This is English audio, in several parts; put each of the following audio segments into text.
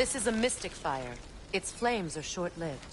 This is a mystic fire. Its flames are short-lived.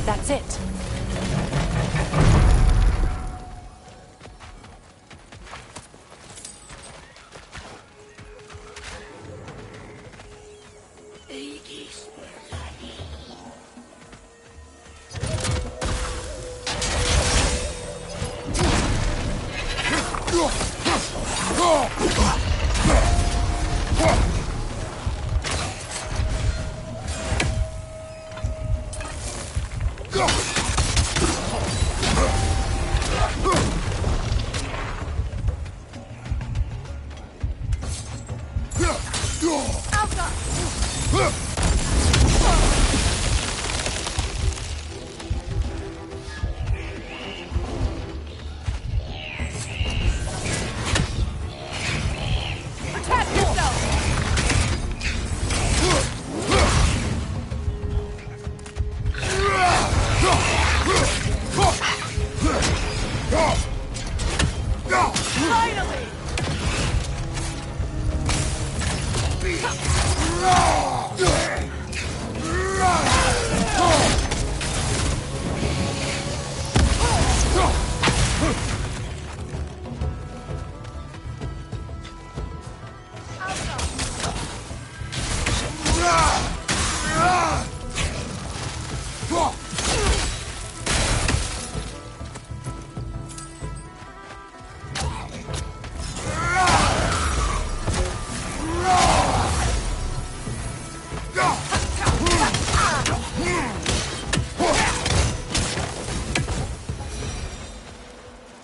That's it.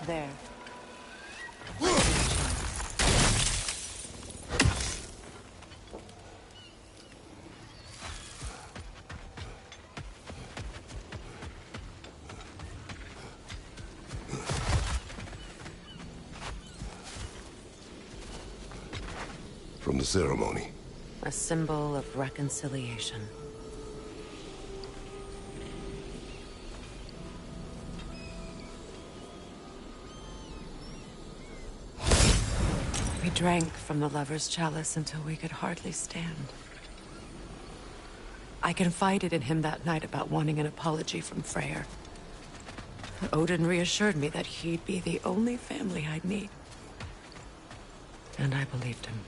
There. From the ceremony. A symbol of reconciliation. We drank from the lover's chalice until we could hardly stand. I confided in him that night about wanting an apology from Freya. Odin reassured me that he'd be the only family I'd need. And I believed him.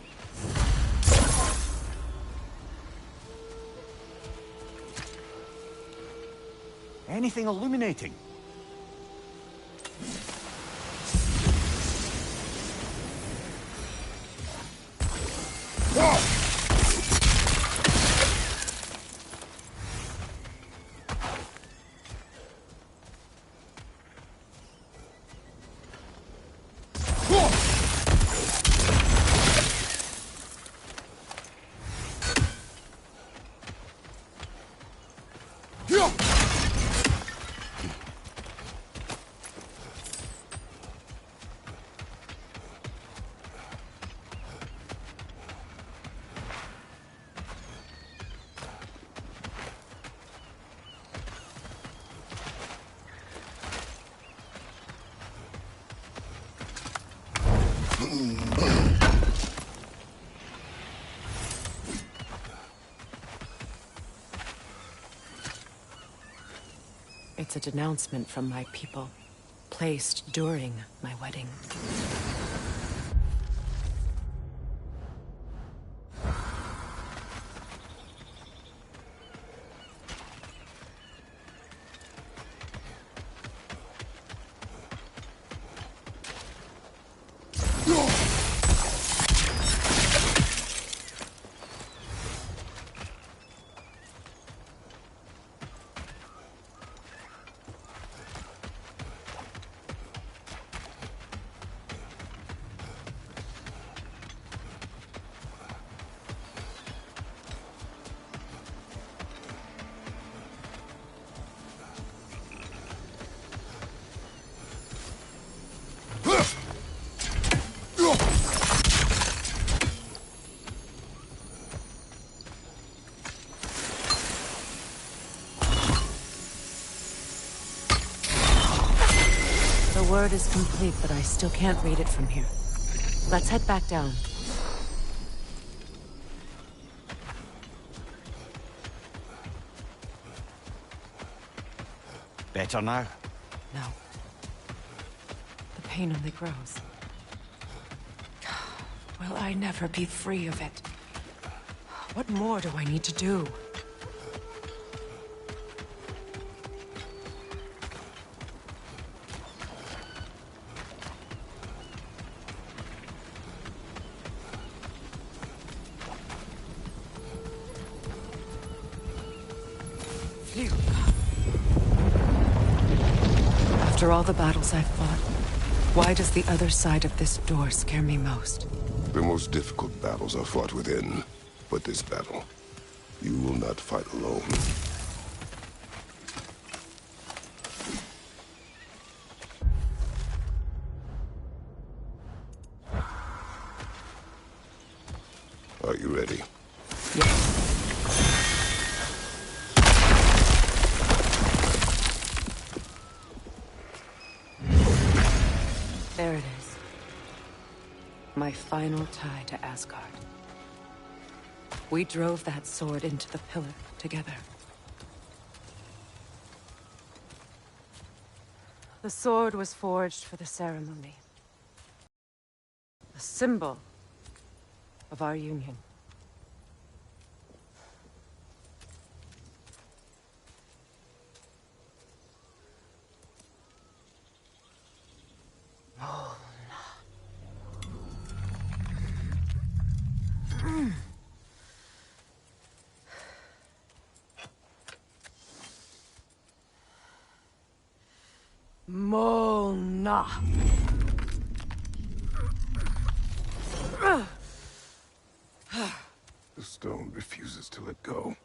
Anything illuminating? It's a denouncement from my people, placed during my wedding. The word is complete, but I still can't read it from here. Let's head back down. Better now? No. The pain only grows. Will I never be free of it? What more do I need to do? After all the battles I've fought, why does the other side of this door scare me most? The most difficult battles are fought within. But this battle, you will not fight alone. Are you ready? Yes. There it is. My final tie to Asgard. We drove that sword into the pillar together. The sword was forged for the ceremony. A symbol of our union. Molna. The stone refuses to let go.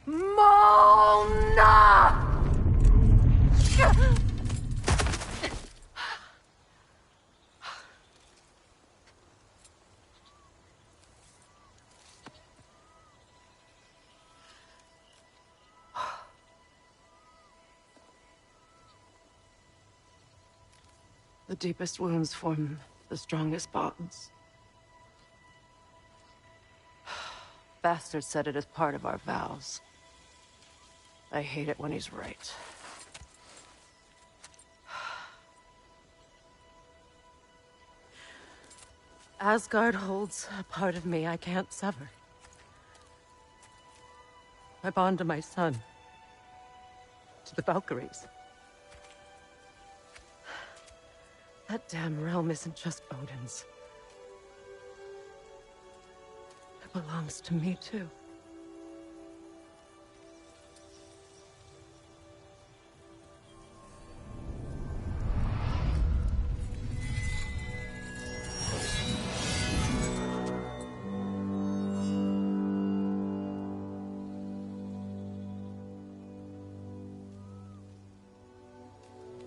Molna! The deepest wounds form the strongest bonds. Bastard said it as part of our vows. I hate it when he's right. Asgard holds a part of me I can't sever. I bond to my son. To the Valkyries. That damn realm isn't just Odin's. It belongs to me, too.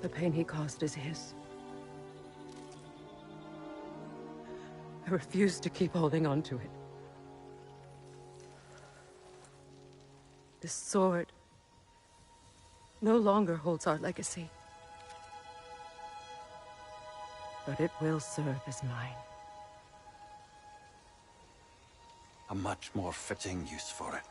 The pain he caused is his. I refuse to keep holding on to it. This sword no longer holds our legacy. but it will serve as mine. A much more fitting use for it.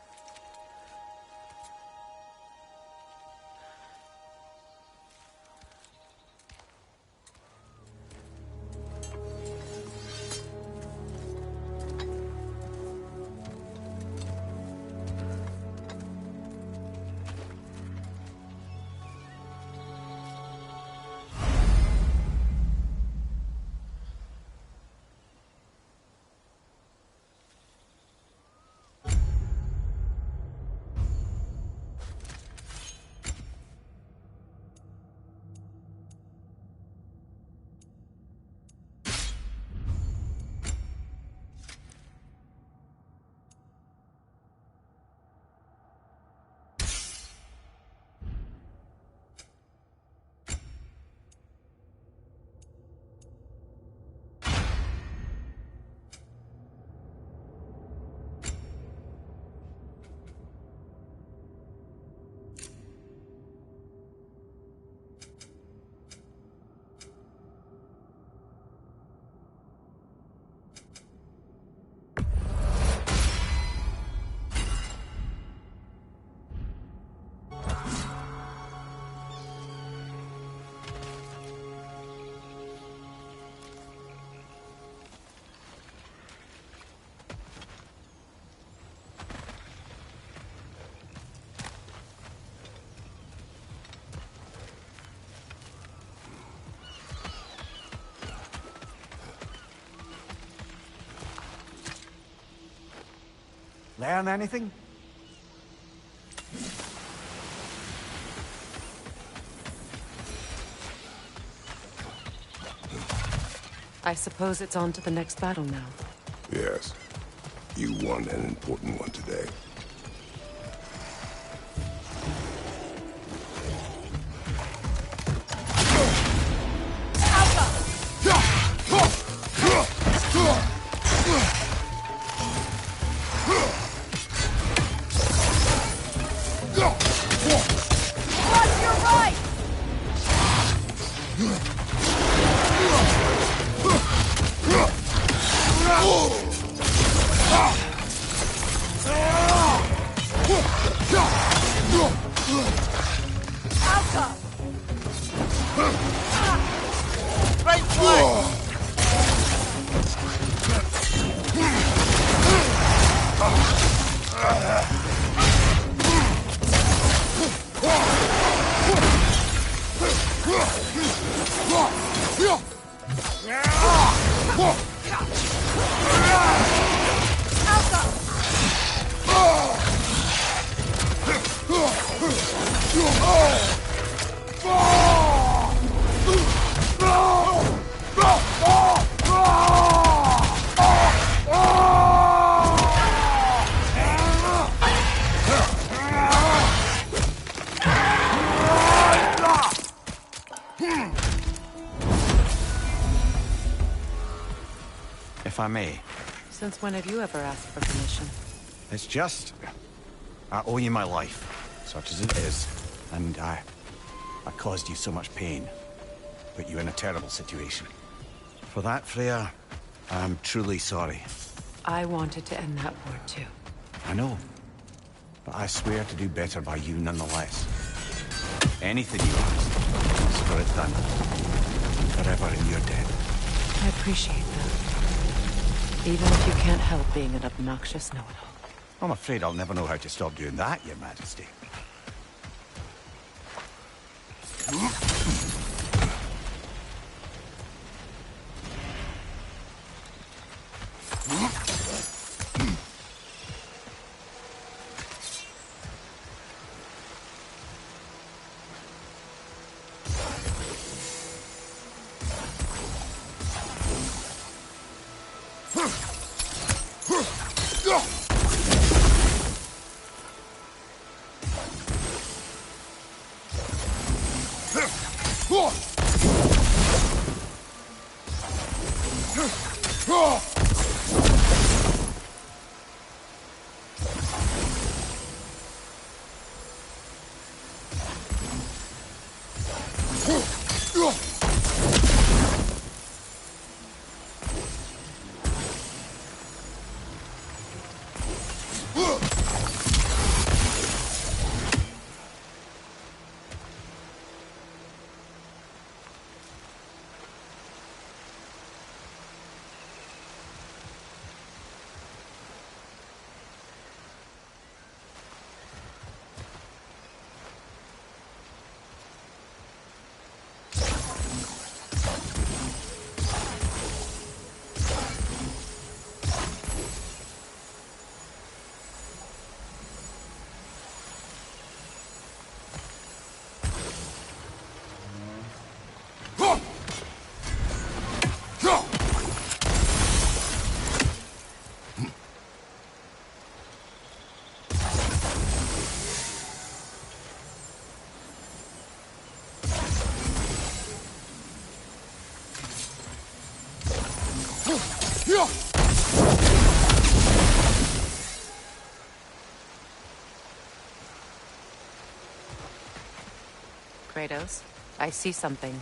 Learn anything? I suppose it's on to the next battle now. Yes. You won an important one today. If I may. Since when have you ever asked for permission? It's just... I owe you my life, such as it is. And I caused you so much pain. Put you in a terrible situation. For that, Freya, I'm truly sorry. I wanted to end that war too. I know. But I swear to do better by you nonetheless. Anything you ask, for it done. Forever in your debt. I appreciate that. Even if you can't help being an obnoxious know-it-all. I'm afraid I'll never know how to stop doing that, Your Majesty. Kratos, I see something.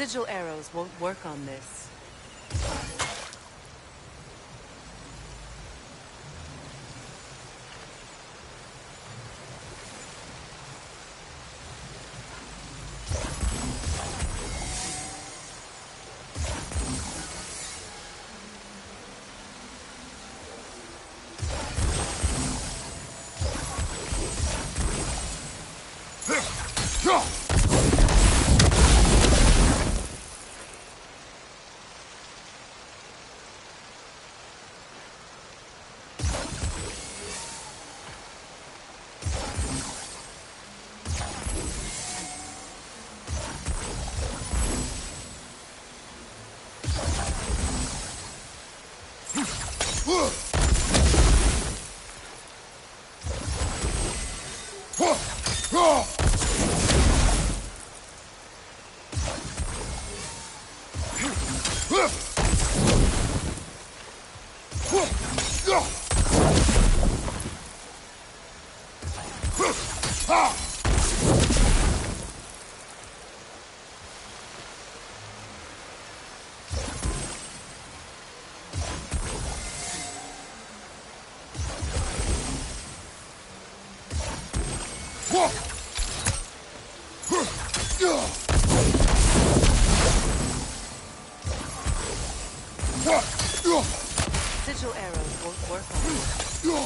Sigil arrows won't work on this. Sigil arrows won't work on this.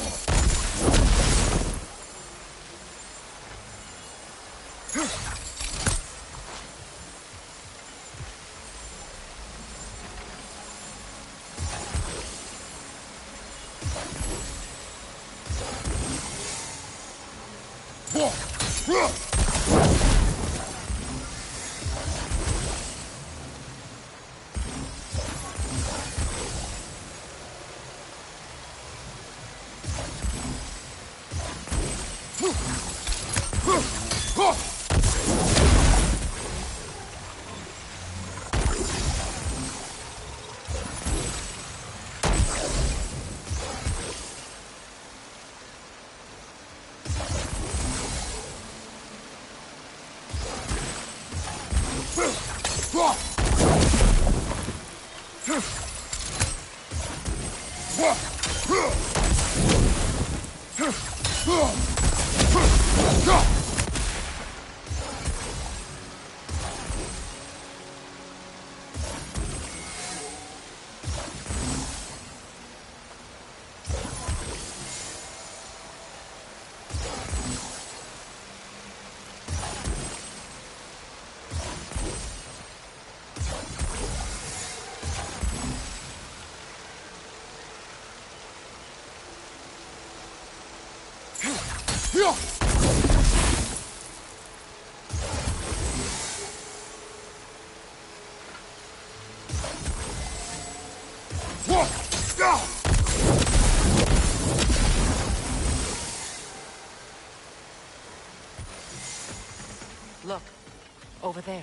Look, over there.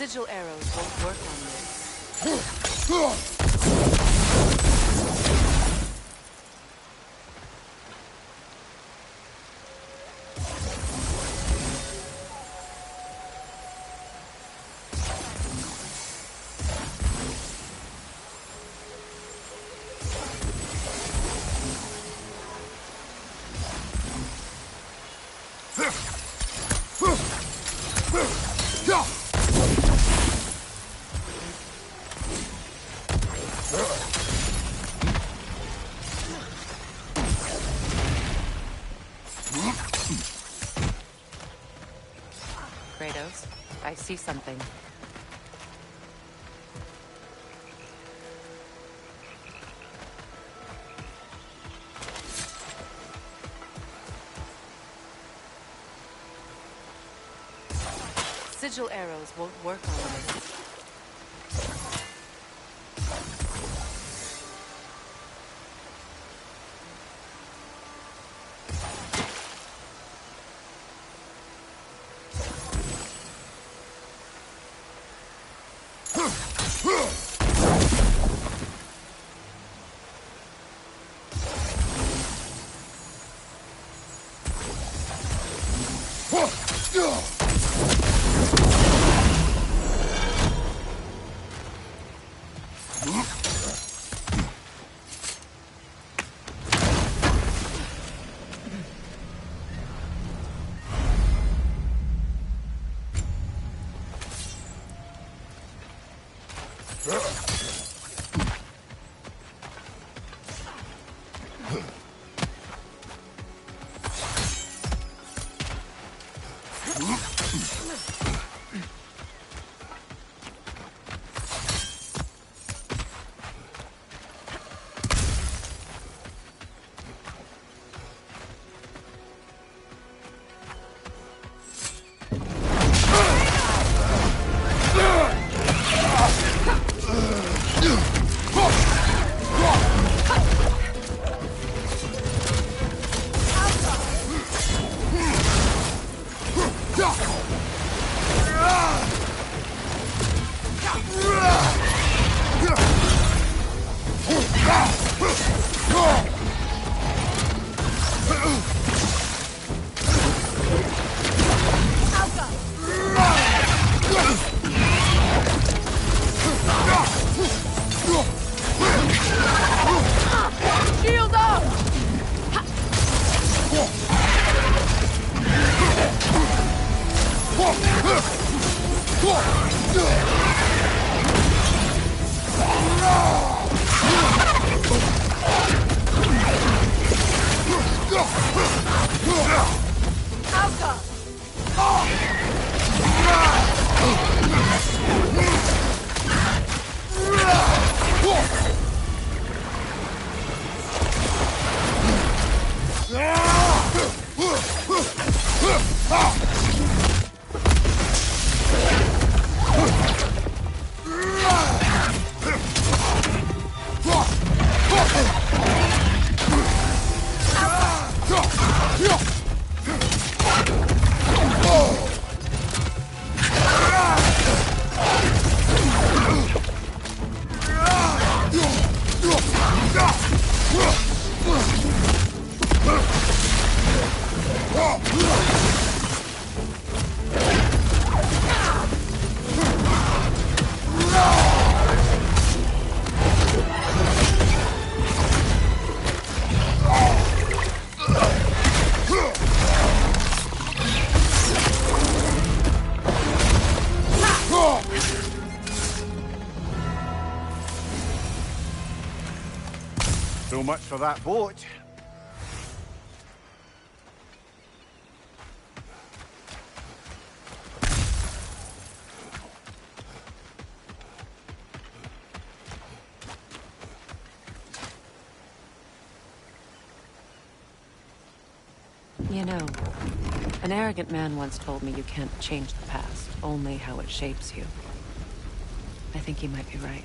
Sigil arrows won't work on this. Kratos, I see something. Sigil arrows won't work on this. So much for that boat. You know, an arrogant man once told me you can't change the past, only how it shapes you. I think he might be right.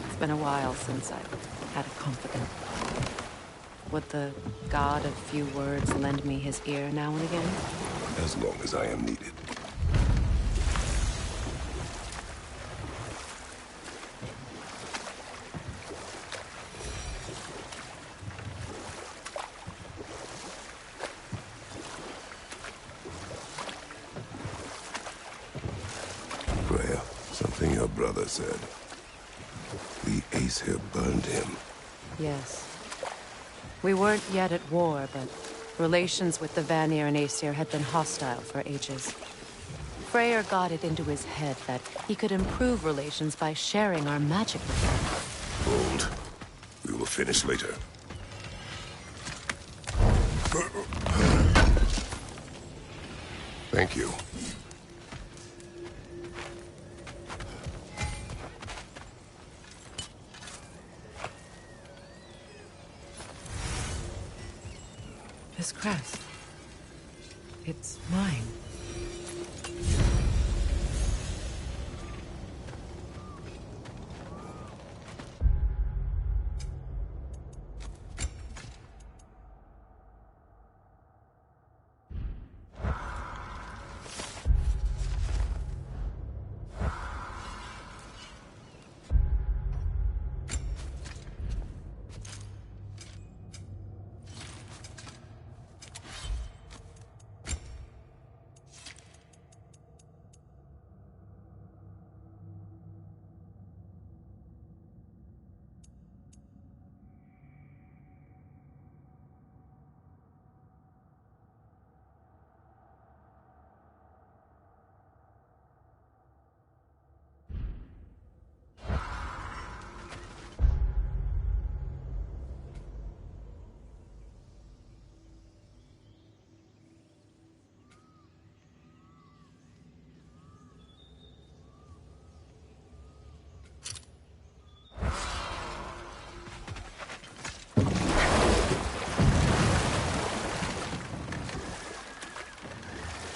It's been a while since I've had a confidant. Would the god of few words lend me his ear now and again? As long as I am needed. Freya, something your brother said. The ace here burned him. Yes. We weren't yet at war, but Relations with the Vanir and Aesir had been hostile for ages. Freya got it into his head that he could improve relations by sharing our magic with them. Hold. We will finish later. Thank you. This crest. It's mine.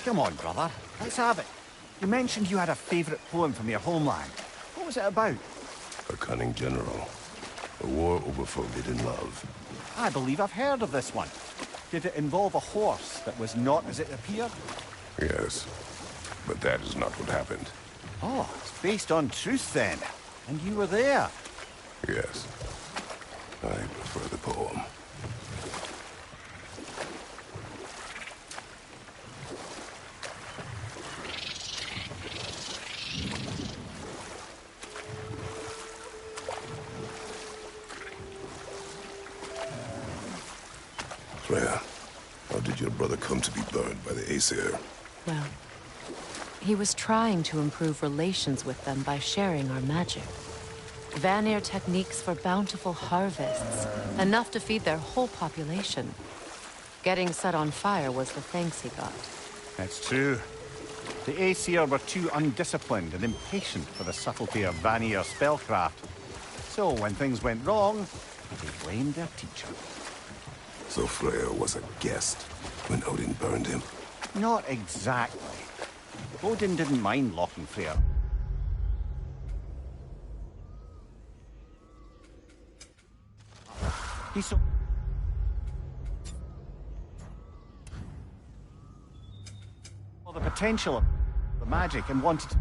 Come on, brother. Let's have it. You mentioned you had a favorite poem from your homeland. What was it about? A cunning general. A war over forbidden love. I believe I've heard of this one. Did it involve a horse that was not as it appeared? Yes. But that is not what happened. Oh, it's based on truth then. And you were there. Yes. I prefer the poem. Freya, how did your brother come to be burned by the Aesir? Well, he was trying to improve relations with them by sharing our magic. Vanir techniques for bountiful harvests, enough to feed their whole population. Getting set on fire was the thanks he got. That's true. The Aesir were too undisciplined and impatient for the subtlety of Vanir spellcraft. So when things went wrong, they blamed their teacher. So Freya was a guest when Odin burned him? Not exactly. Odin didn't mind locking Freya. He saw the potential of the magic and wanted to...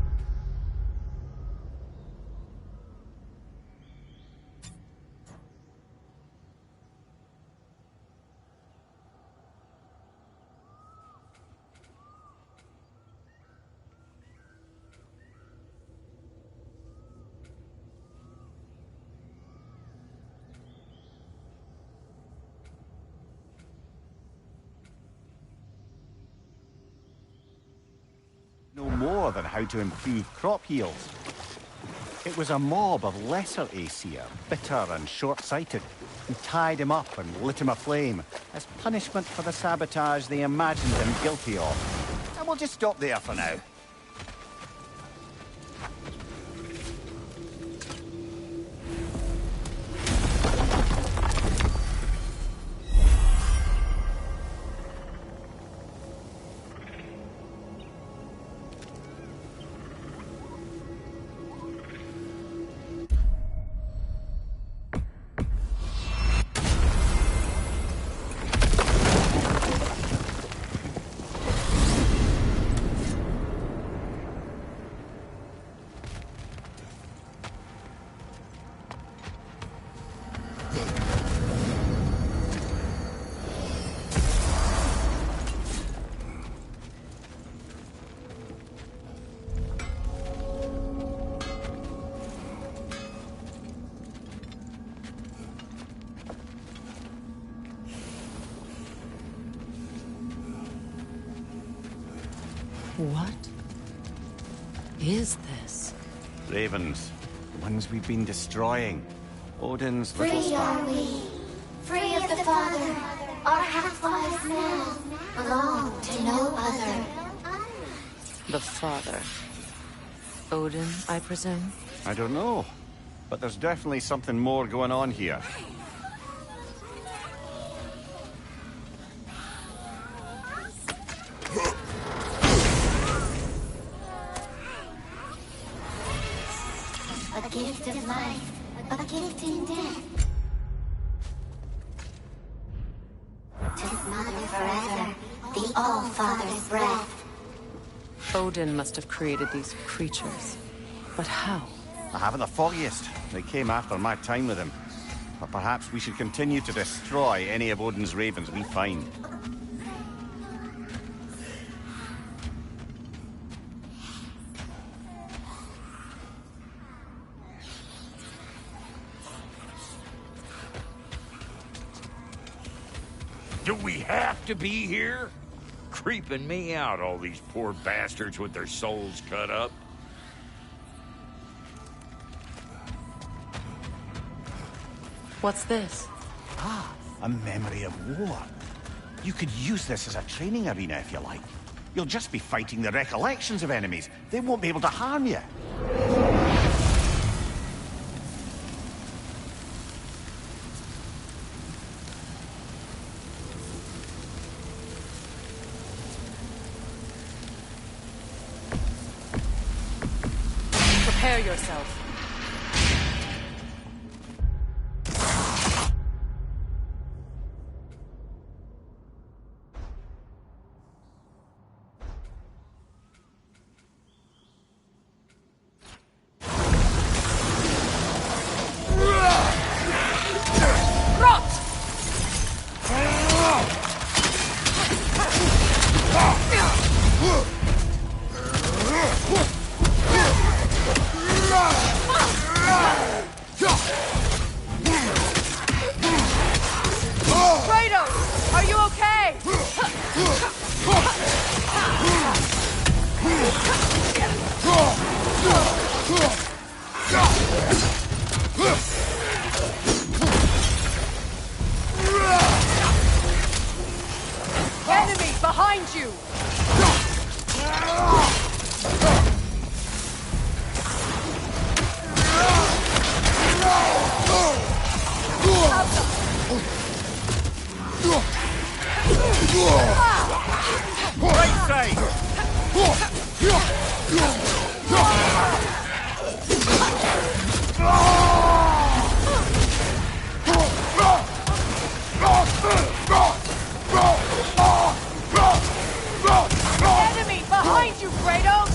no more than how to improve crop yields. It was a mob of lesser Aesir, bitter and short-sighted, who tied him up and lit him aflame as punishment for the sabotage they imagined him guilty of. And we'll just stop there for now. What is this? Ravens. The ones we've been destroying. Odin's little Free are spark. we, free of the Father. Our half-lives now belong to no other. The father. Odin, I presume? I don't know. But there's definitely something more going on here. A gift of life, a gift in death. To his mother forever, the All-Father's breath. Odin must have created these creatures. But how? I haven't the foggiest. They came after my time with him. But perhaps we should continue to destroy any of Odin's ravens we find. Do we have to be here? Creeping me out, all these poor bastards with their souls cut up. What's this? Ah, a memory of war. You could use this as a training arena if you like. You'll just be fighting the recollections of enemies. They won't be able to harm you. Prepare yourself. Are you okay? Enemy behind you! Right side! Enemy behind you, Kratos!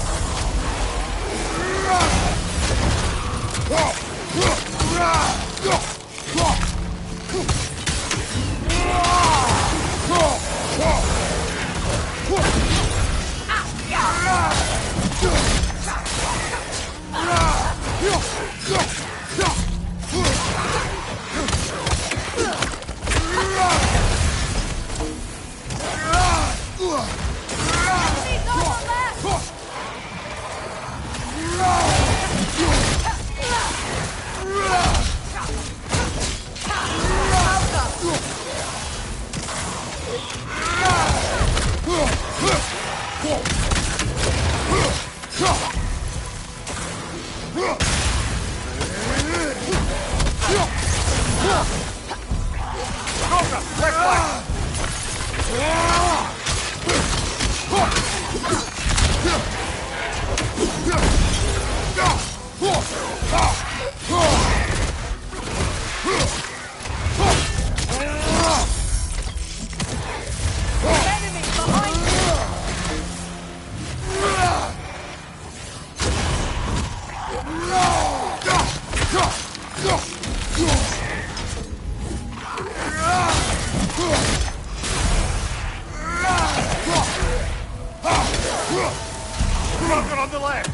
Rocket on the left!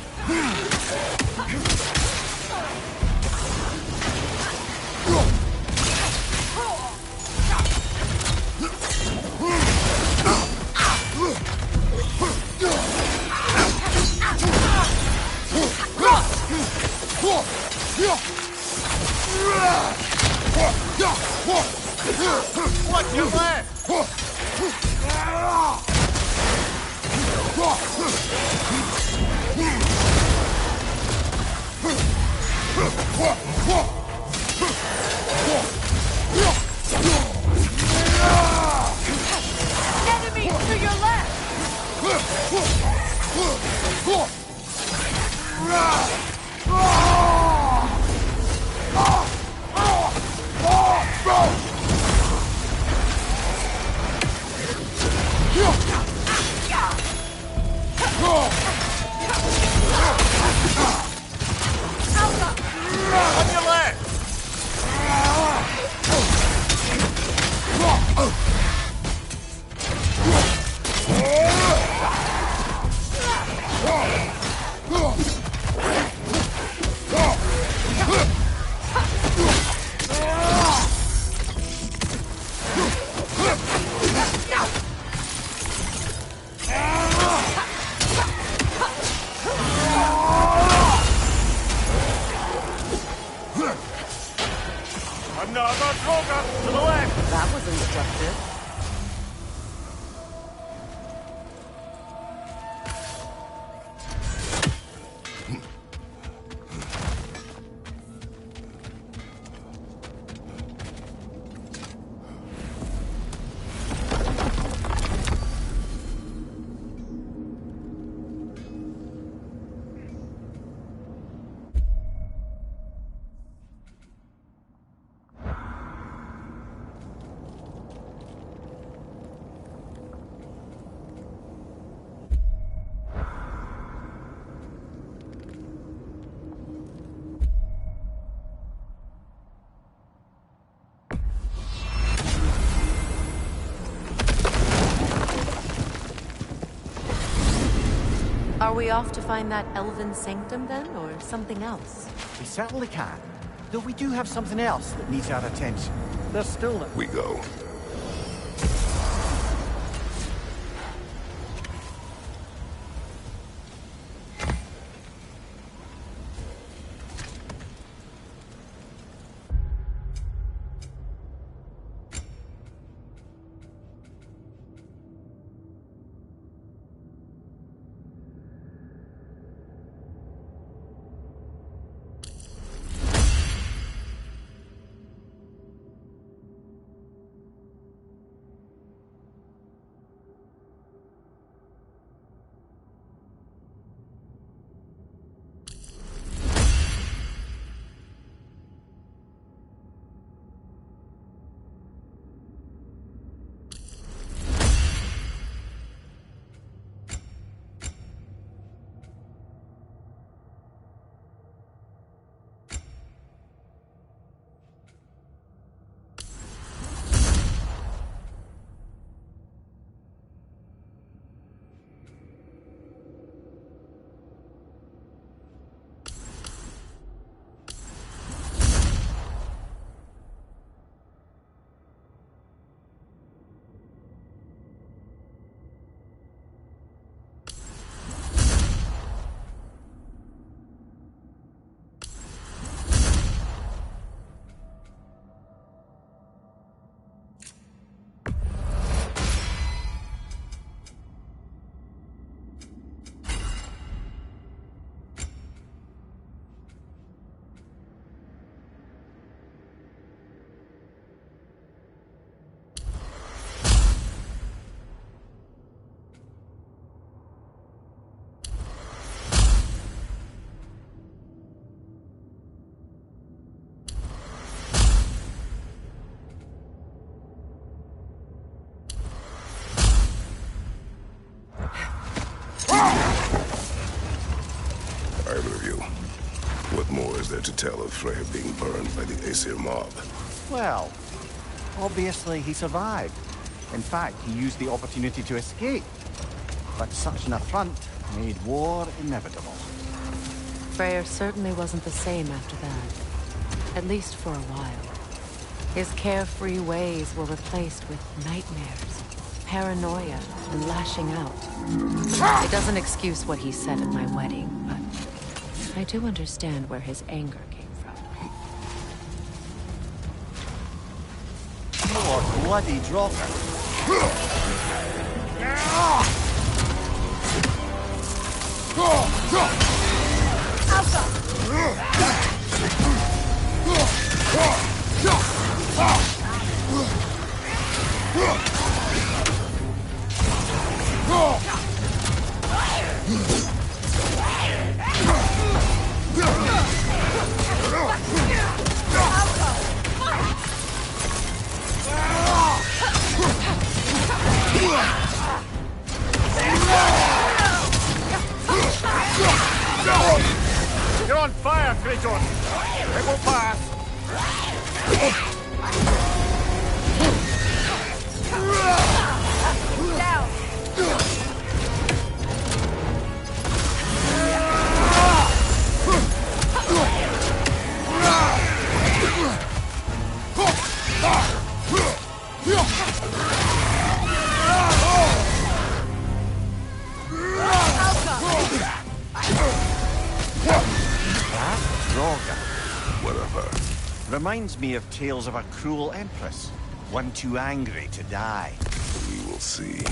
Enemy to your left! On your left! Another Droga to the left! That was instructive. Are we off to find that elven sanctum then, or something else? We certainly can. Though we do have something else that needs our attention. There's still the... We go. What more is there to tell of Freya being burned by the Aesir mob? Well, obviously he survived. In fact, he used the opportunity to escape. But such an affront made war inevitable. Freya certainly wasn't the same after that. At least for a while. His carefree ways were replaced with nightmares, paranoia, and lashing out. It doesn't excuse what he said at my wedding, but I do understand where his anger came from. More bloody dropper. Alpha! You're on fire, Kratos! It won't pass! Down! Whatever. Reminds me of tales of a cruel empress. One too angry to die. We will see.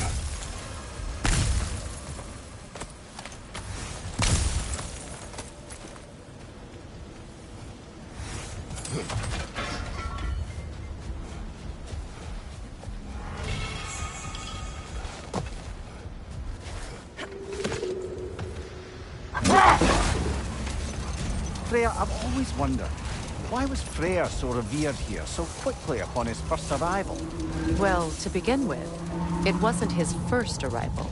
Freya, I've always wondered, why was Freya so revered here so quickly upon his first arrival? Well, to begin with, it wasn't his first arrival.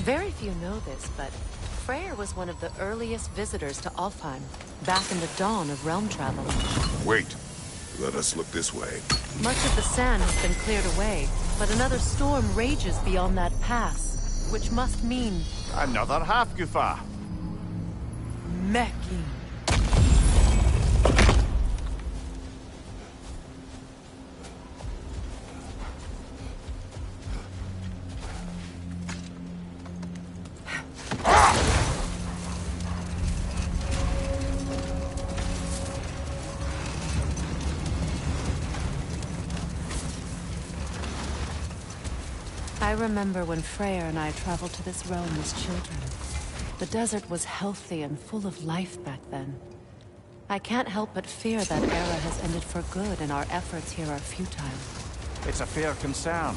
Very few know this, but Freya was one of the earliest visitors to Alfheim, back in the dawn of realm travel. Wait. Let us look this way. Much of the sand has been cleared away, but another storm rages beyond that pass, which must mean Another half-goofa. Mecking. I remember when Freya and I traveled to this realm as children. The desert was healthy and full of life back then. I can't help but fear that era has ended for good and our efforts here are futile. It's a fair concern.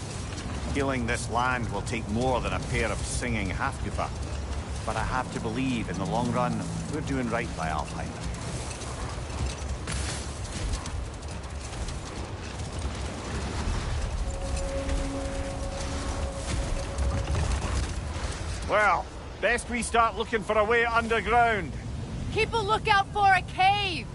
Healing this land will take more than a pair of singing half-goofa. But I have to believe, in the long run, we're doing right by Alfheim. Well, best we start looking for a way underground. Keep a lookout for a cave!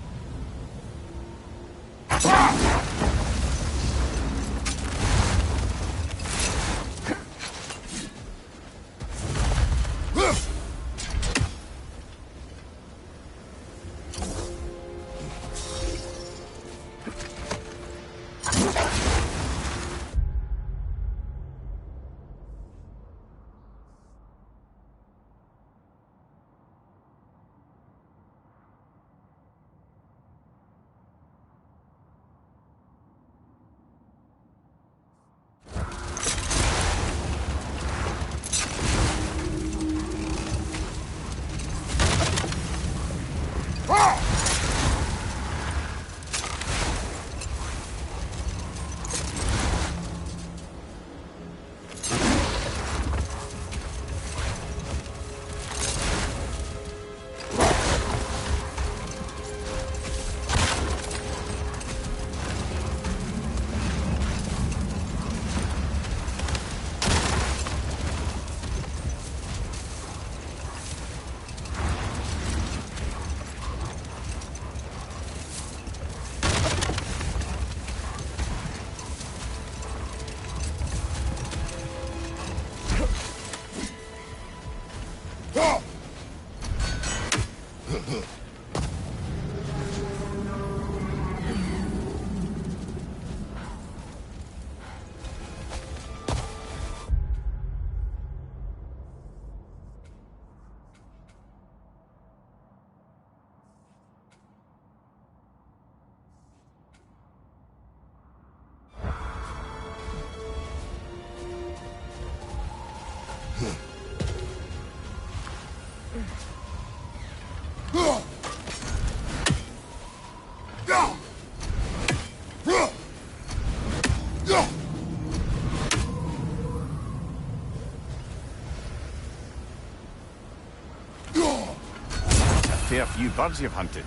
fair few birds you've hunted.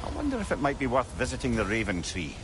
I wonder if it might be worth visiting the Raven Tree.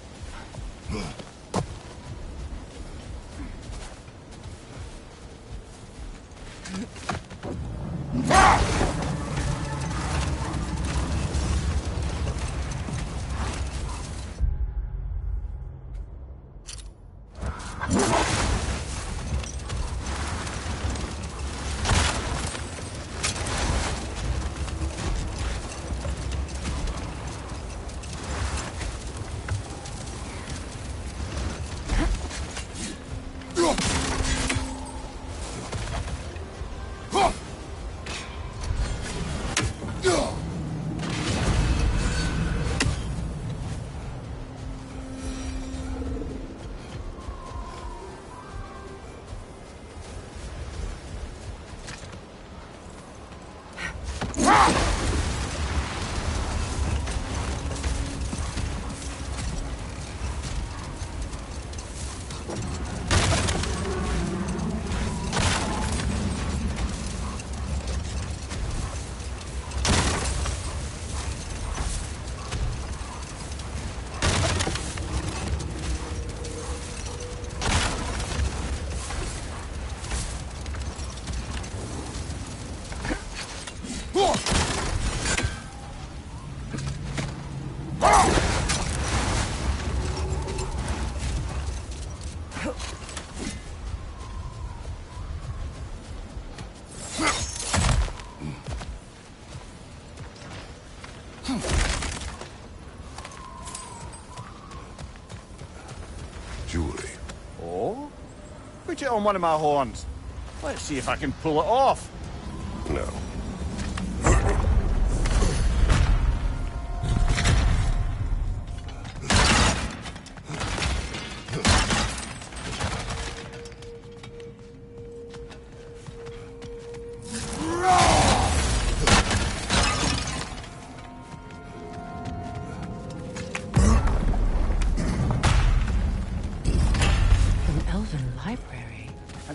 Jewelry. Oh? Put it on one of my horns. Let's see if I can pull it off. No.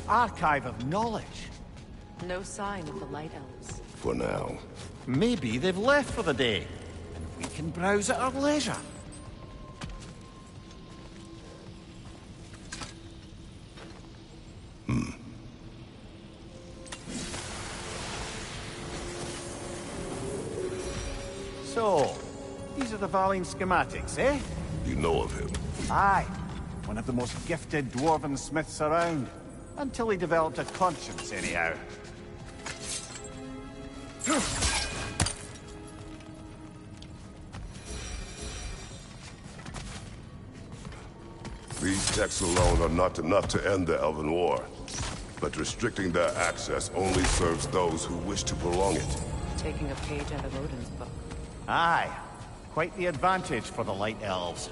Archive of knowledge. No sign of the Light Elves. For now. Maybe they've left for the day, and we can browse at our leisure. So, these are the Valine schematics, eh? You know of him? Aye. One of the most gifted dwarven smiths around. Until he developed a conscience, anyhow. These texts alone are not enough to end the Elven War. But restricting their access only serves those who wish to prolong it. Taking a page out of Odin's book. Aye. Quite the advantage for the Light Elves.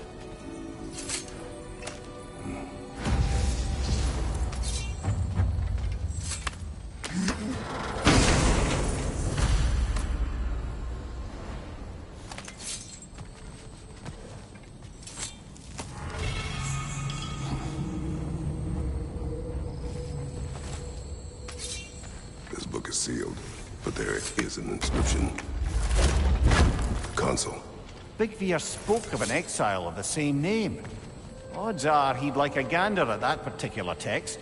This book is sealed, but there is an inscription. Console. Big Veer spoke of an exile of the same name. Odds are he'd like a gander at that particular text.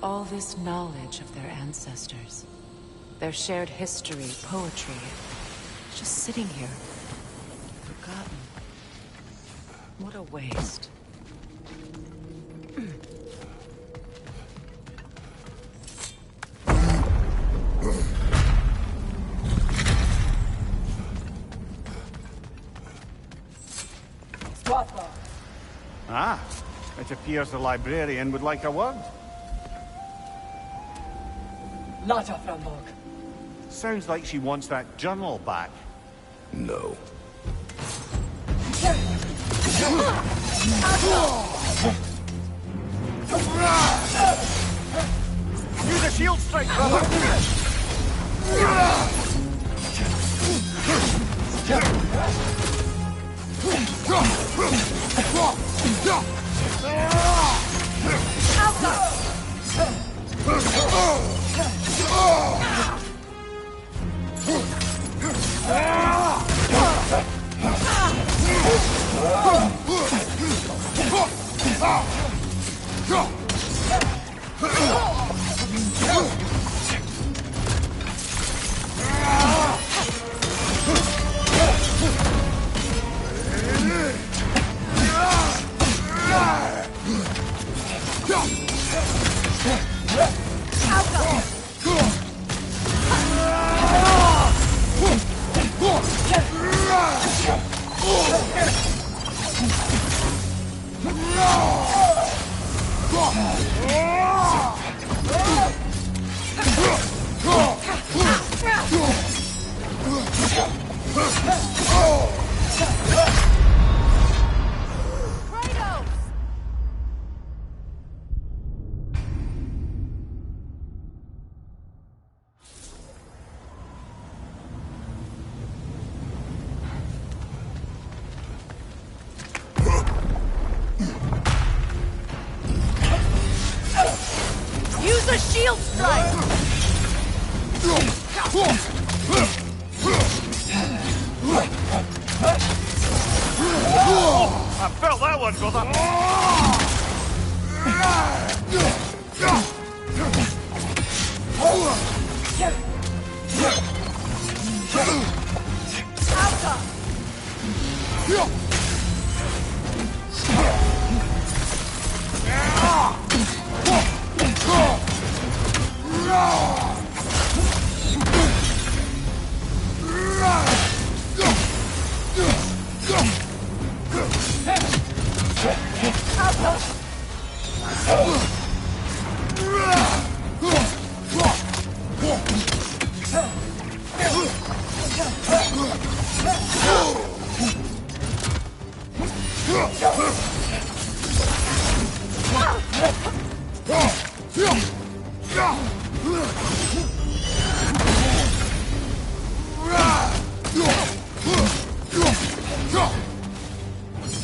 All this knowledge of their ancestors, their shared history, poetry, just sitting here, forgotten. What a waste. Ah, it appears the librarian would like a word. Nata Framborg. Sounds like she wants that journal back. No. Use a shield strike, brother! Use a shield strike! I felt that one go up.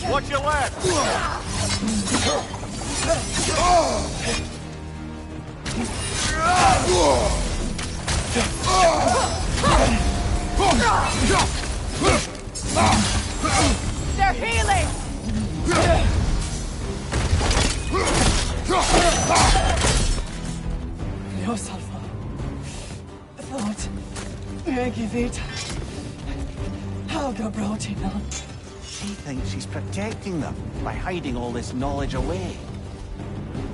Watch your left! They're healing! Dios Alpha. Thought. Megivita. Helga brought him on. She thinks she's protecting them by hiding all this knowledge away.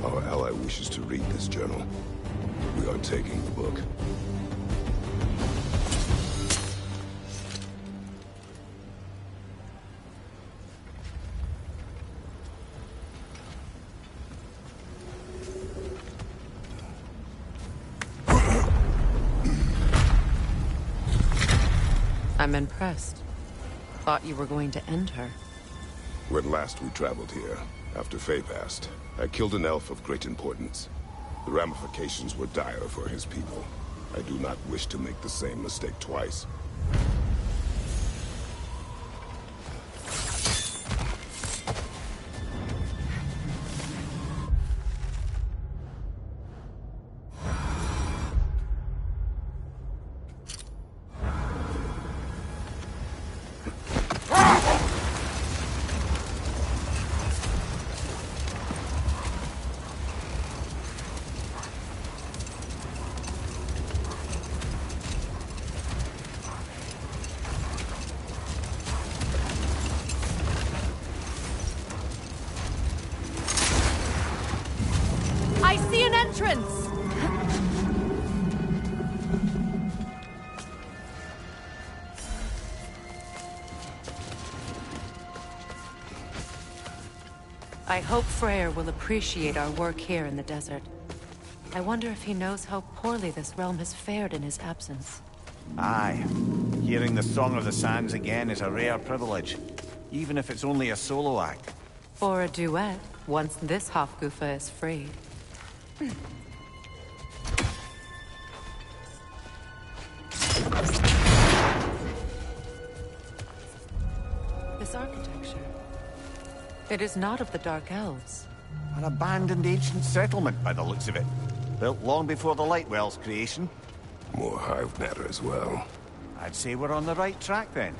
Our ally wishes to read this journal. We are taking the book. I'm impressed. Thought you were going to end her. When last we traveled here, after Faye passed, I killed an elf of great importance. The ramifications were dire for his people. I do not wish to make the same mistake twice. I see an entrance! I hope Freya will appreciate our work here in the desert. I wonder if he knows how poorly this realm has fared in his absence. Aye. Hearing the Song of the Sands again is a rare privilege, even if it's only a solo act. Or a duet, once this Hofgufa is freed. This architecture. It is not of the Dark Elves. An abandoned ancient settlement, by the looks of it. Built long before the Lightwell's creation. More hive matter as well. I'd say we're on the right track, then.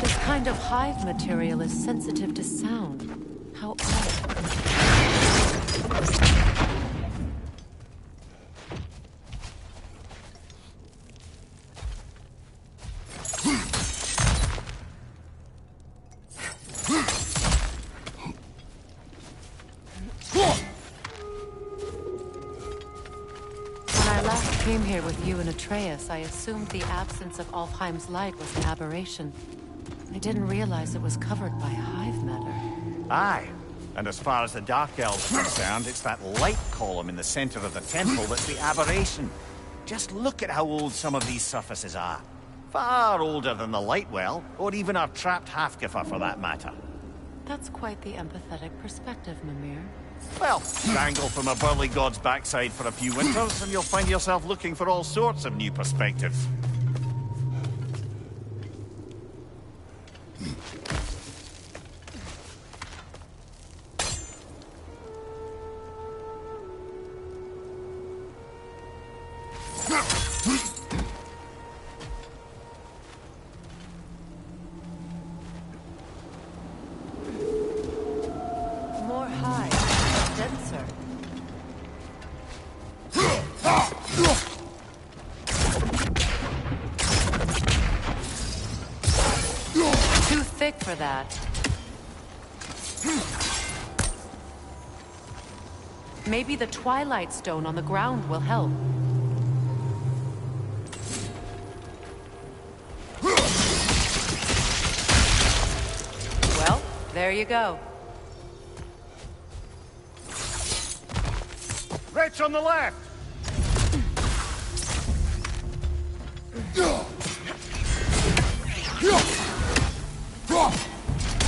This kind of hive material is sensitive to sound. How odd. Came here with you and Atreus, I assumed the absence of Alfheim's light was an aberration. I didn't realize it was covered by hive matter. Aye. And as far as the Dark Elves are concerned, it's that light column in the center of the temple that's the aberration. Just look at how old some of these surfaces are. Far older than the Lightwell, or even our trapped Halfgiffer for that matter. That's quite the empathetic perspective, Mimir. Well, dangle from a burly god's backside for a few winters, and you'll find yourself looking for all sorts of new perspectives. More high, denser. Too thick for that. Maybe the Twilight Stone on the ground will help. Well, there you go. Wretch on the left!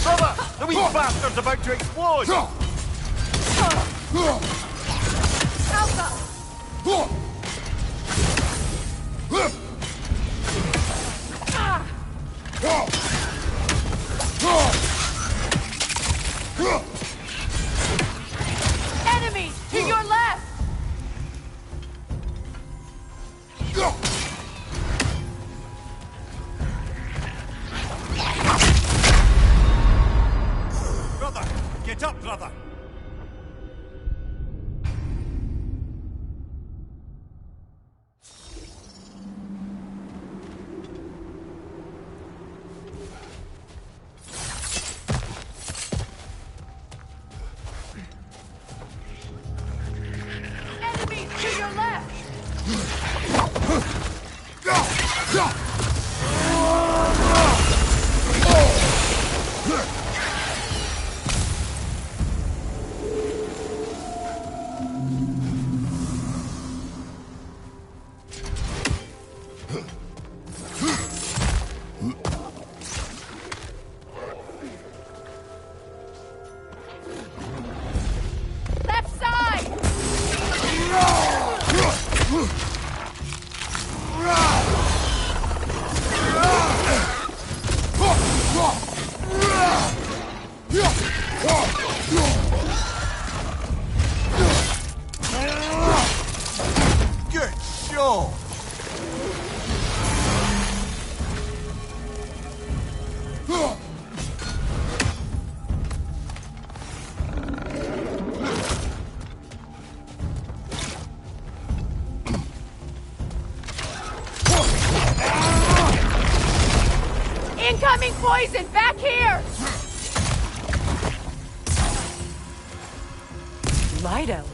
Brother! The wee bastard's about to explode! Enemies to your left! Brother! Get up, brother! Enemies to your left! Left side! Good show! Incoming poison! Back here! Light elves.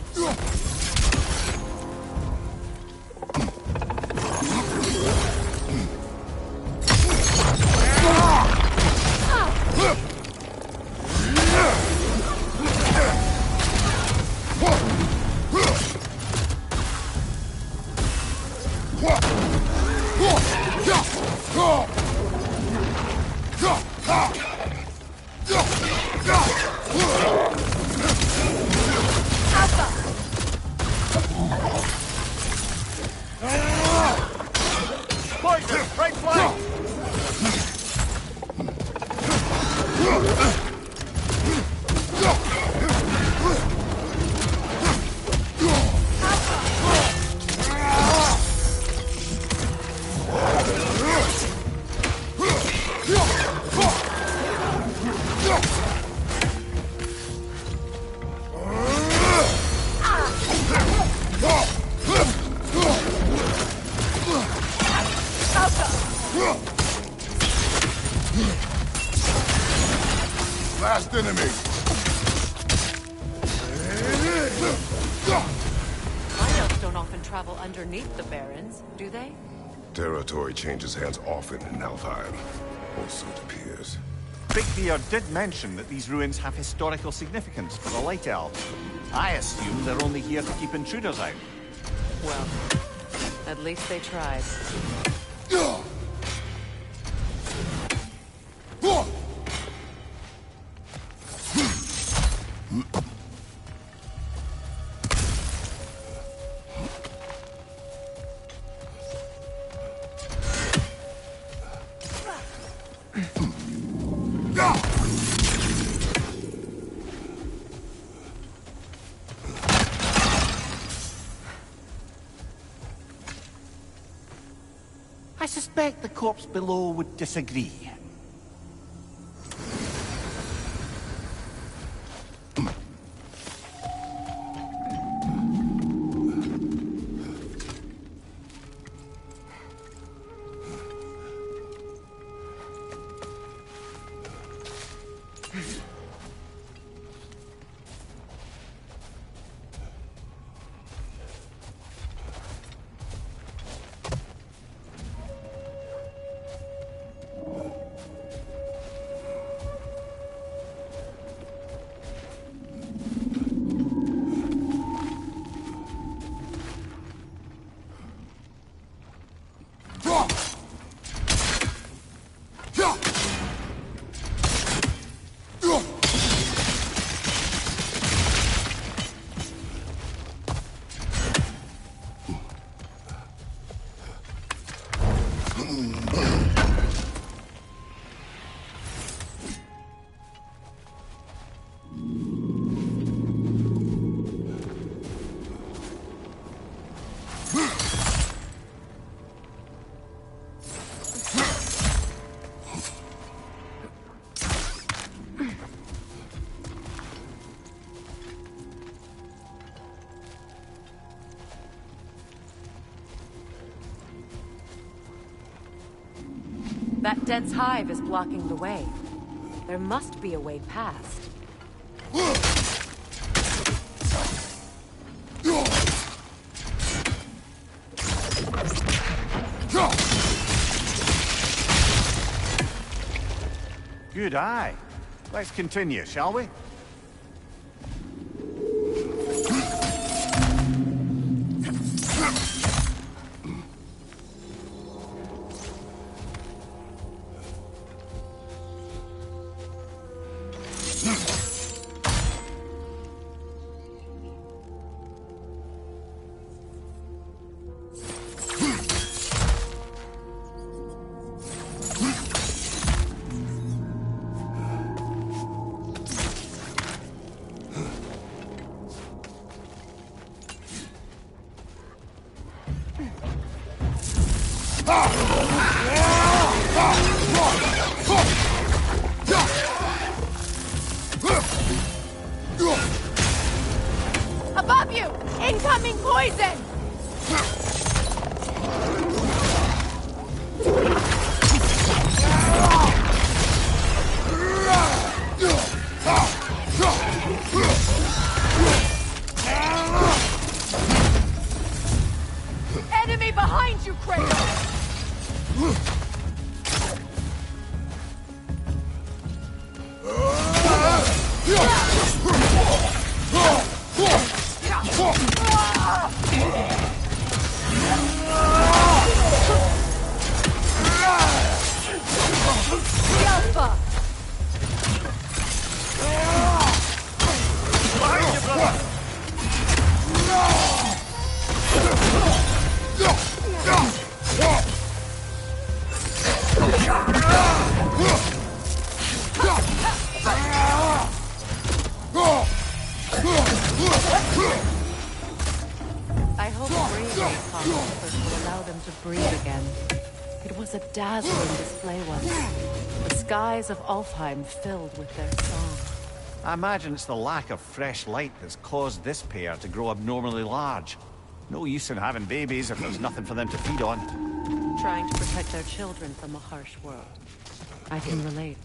Right flank! Last enemy! Light elves don't often travel underneath the barrens, do they? Territory changes hands often in Alfheim. Or so it appears. Bigbeard did mention that these ruins have historical significance for the Light Elves. I assume they're only here to keep intruders out. Well, at least they tried. I suspect the corpse below would disagree. That dense hive is blocking the way. There must be a way past. Good eye. Let's continue, shall we? Above you! Incoming poison! Stay behind you, Kratos! Alpha! Behind you, brother! I hope breathing Cosmos will allow them to breathe again. It was a dazzling display once. The skies of Alfheim filled with their song. I imagine it's the lack of fresh light that's caused this pair to grow abnormally large. No use in having babies if there's nothing for them to feed on. Trying to protect their children from a harsh world. I can relate.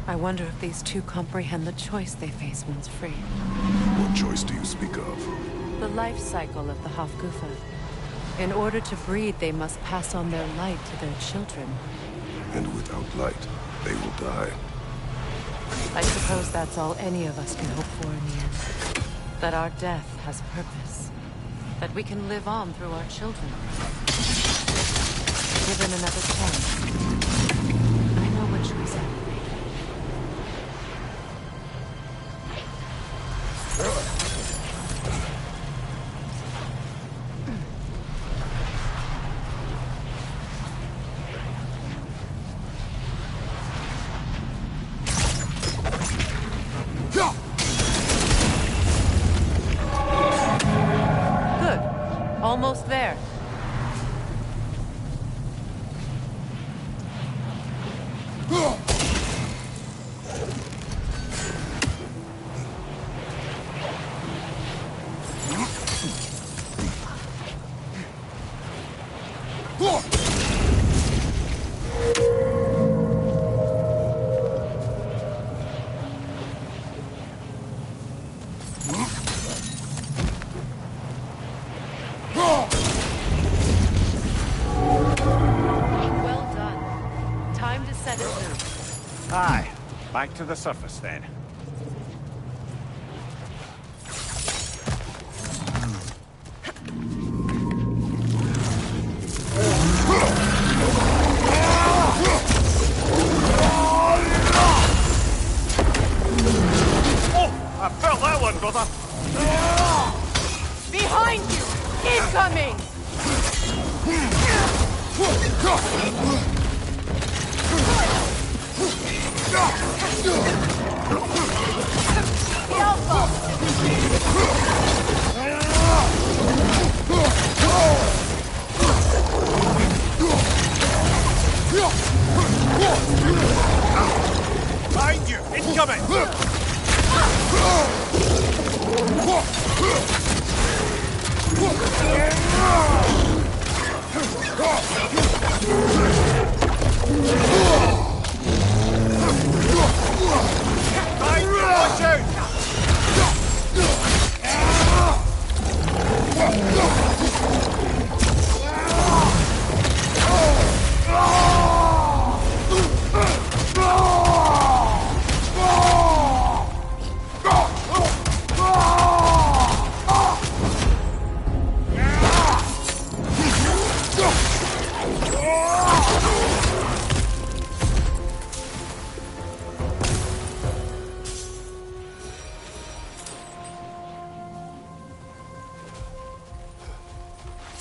I wonder if these two comprehend the choice they face once free. What choice do you speak of? The life cycle of the Hofgufa. In order to breed, they must pass on their light to their children. And without light, they will die. I suppose that's all any of us can hope for in the end. That our death has purpose. That we can live on through our children. Given another chance. I know what choice I will make. Good. Almost there. Aye. Back to the surface then. Oh! I felt that one, brother! Behind you! Incoming! Behind you! Incoming! Behind you! Watch out!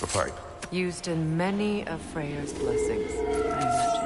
The pipe. Used in many of Freya's blessings, I imagine.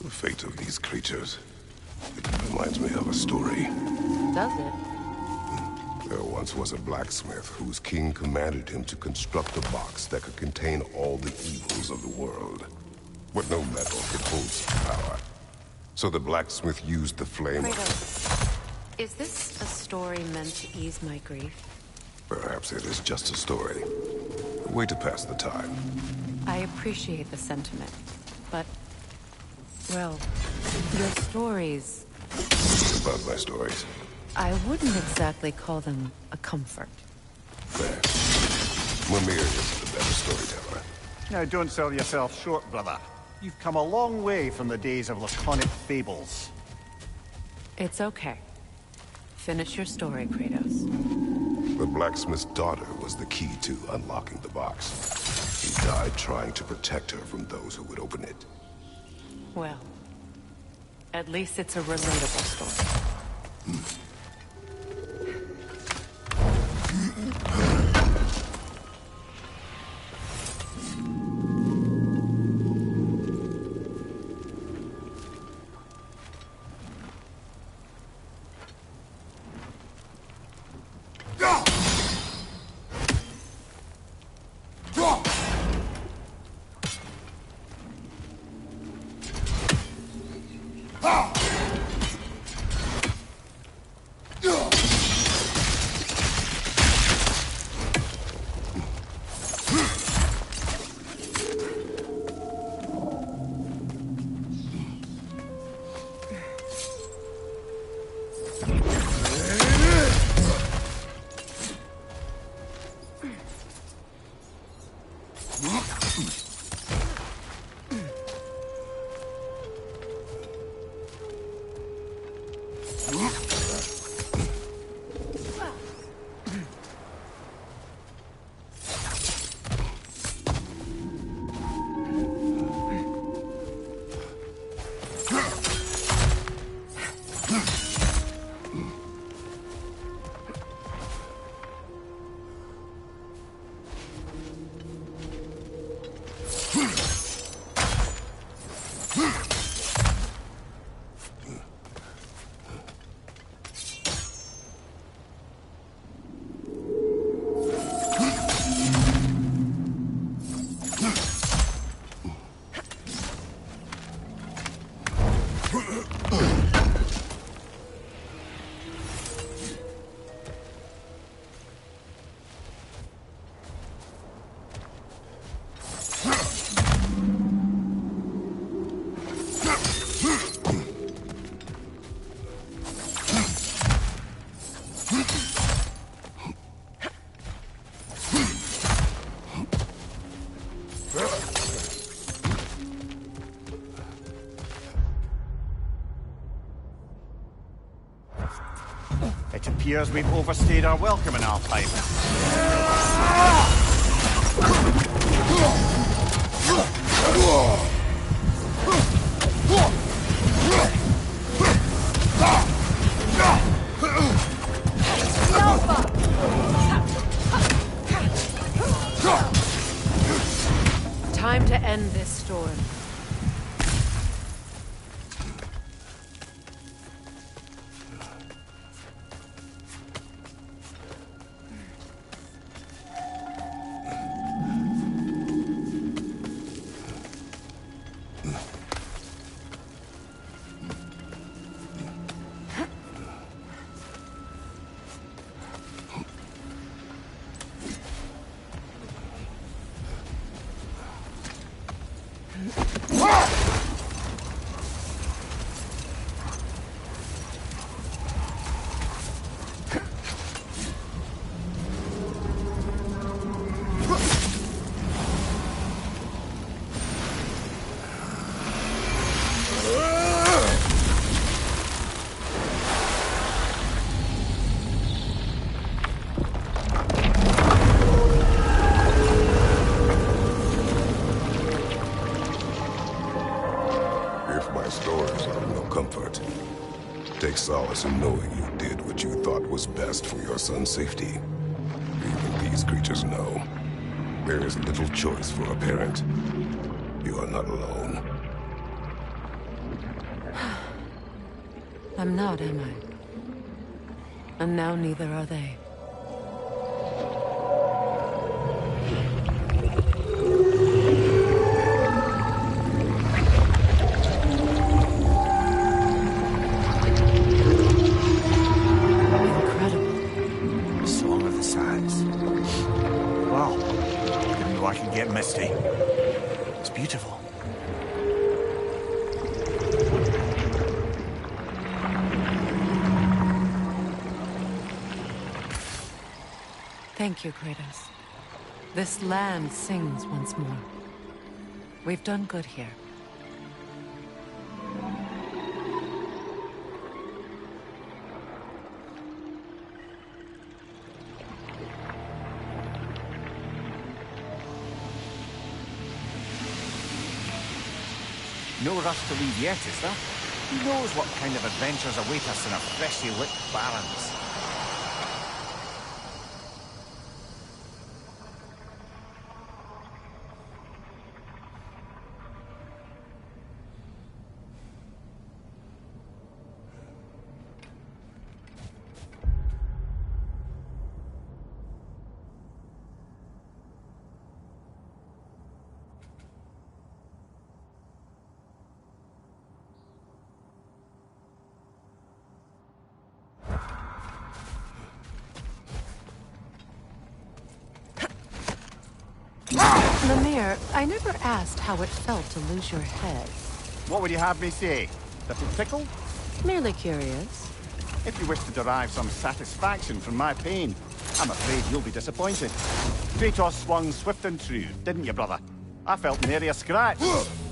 The fate of these creatures. It reminds me of a story. Does it? There once was a blacksmith whose king commanded him to construct a box that could contain all the evils of the world. But no metal could hold such power. So the blacksmith used the flame of... Kratos, is this a story meant to ease my grief? Perhaps it is just a story. A way to pass the time. I appreciate the sentiment, but... well, your stories... About my stories. I wouldn't exactly call them a comfort. Fair. Mimir is the better storyteller. Now, don't sell yourself short, brother. You've come a long way from the days of laconic fables. It's okay. Finish your story, Kratos. The blacksmith's daughter was the key to unlocking the box. He died trying to protect her from those who would open it. Well, at least it's a relatable story. appears we've overstayed our welcome in Alpine. Time to end this storm. Take solace in knowing you did what you thought was best for your son's safety. Even these creatures know. There is little choice for a parent. You are not alone. I'm not, am I? And now neither are they. Misty. It's beautiful. Thank you, Kratos. This land sings once more. We've done good here. No rush to leave yet, is there? Who knows what kind of adventures await us in our freshly lit barrens? Mimir, I never asked how it felt to lose your head. What would you have me say? Little tickle? Merely curious. If you wish to derive some satisfaction from my pain, I'm afraid you'll be disappointed. Kratos swung swift and true, didn't you, brother? I felt nary a scratch.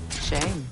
Shame.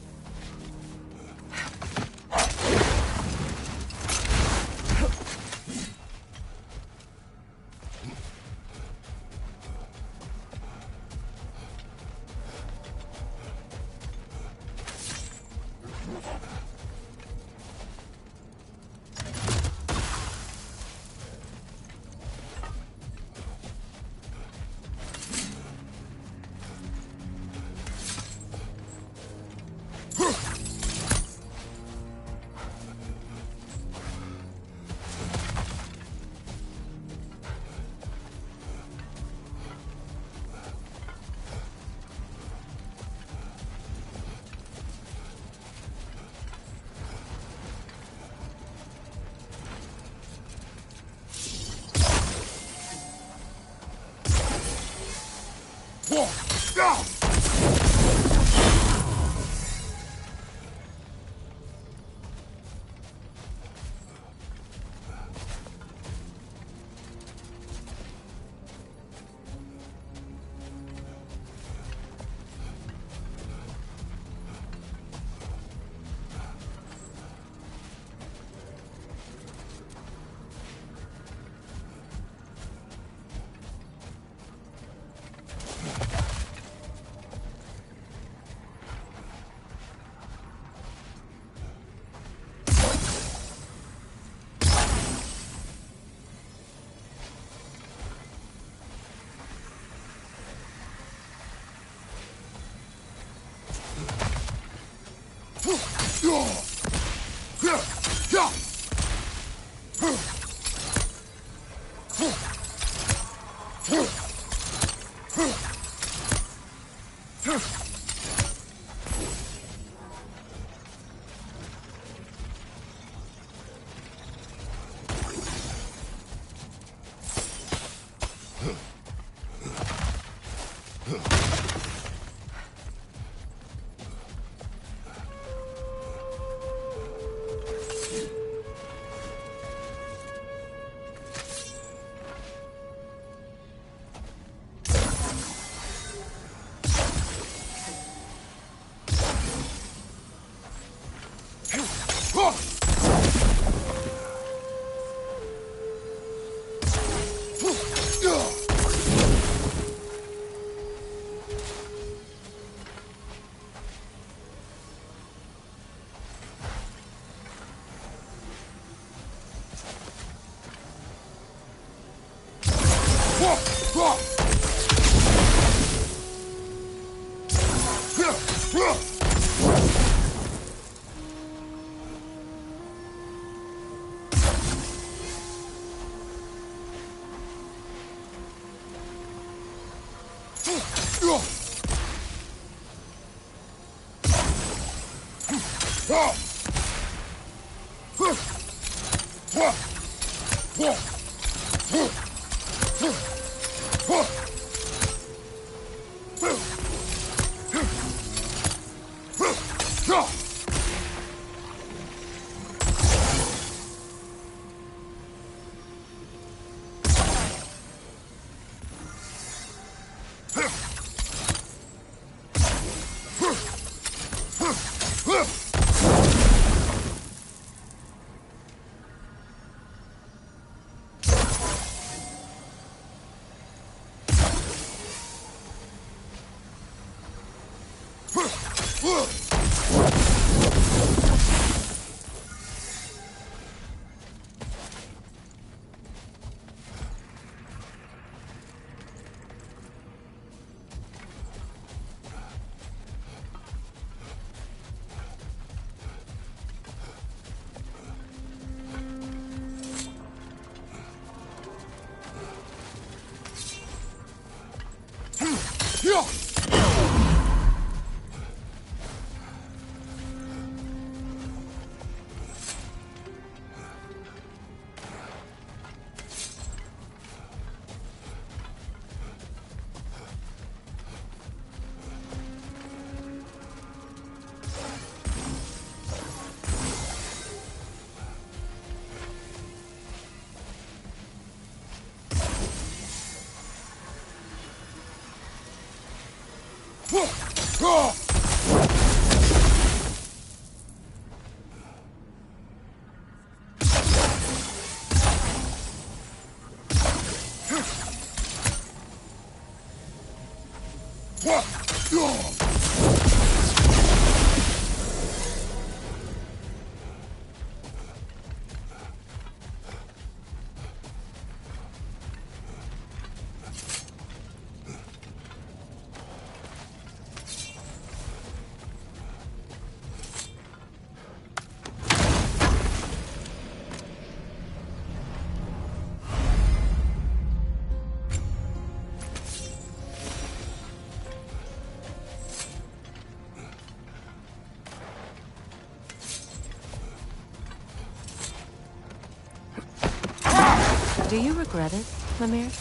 Do you regret it, Lemire?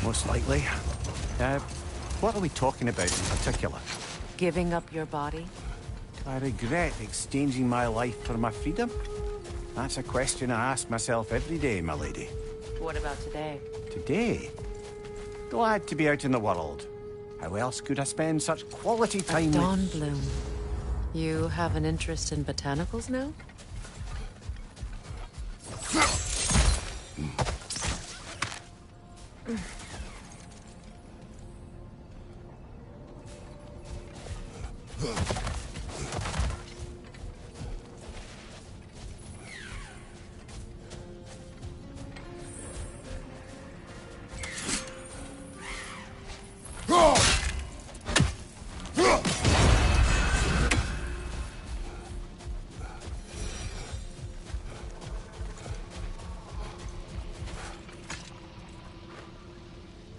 Most likely. What are we talking about in particular? Giving up your body? Do I regret exchanging my life for my freedom? That's a question I ask myself every day, my lady. What about today? Today? Glad to be out in the world. How else could I spend such quality time with... Dawn Bloom. You have an interest in botanicals now?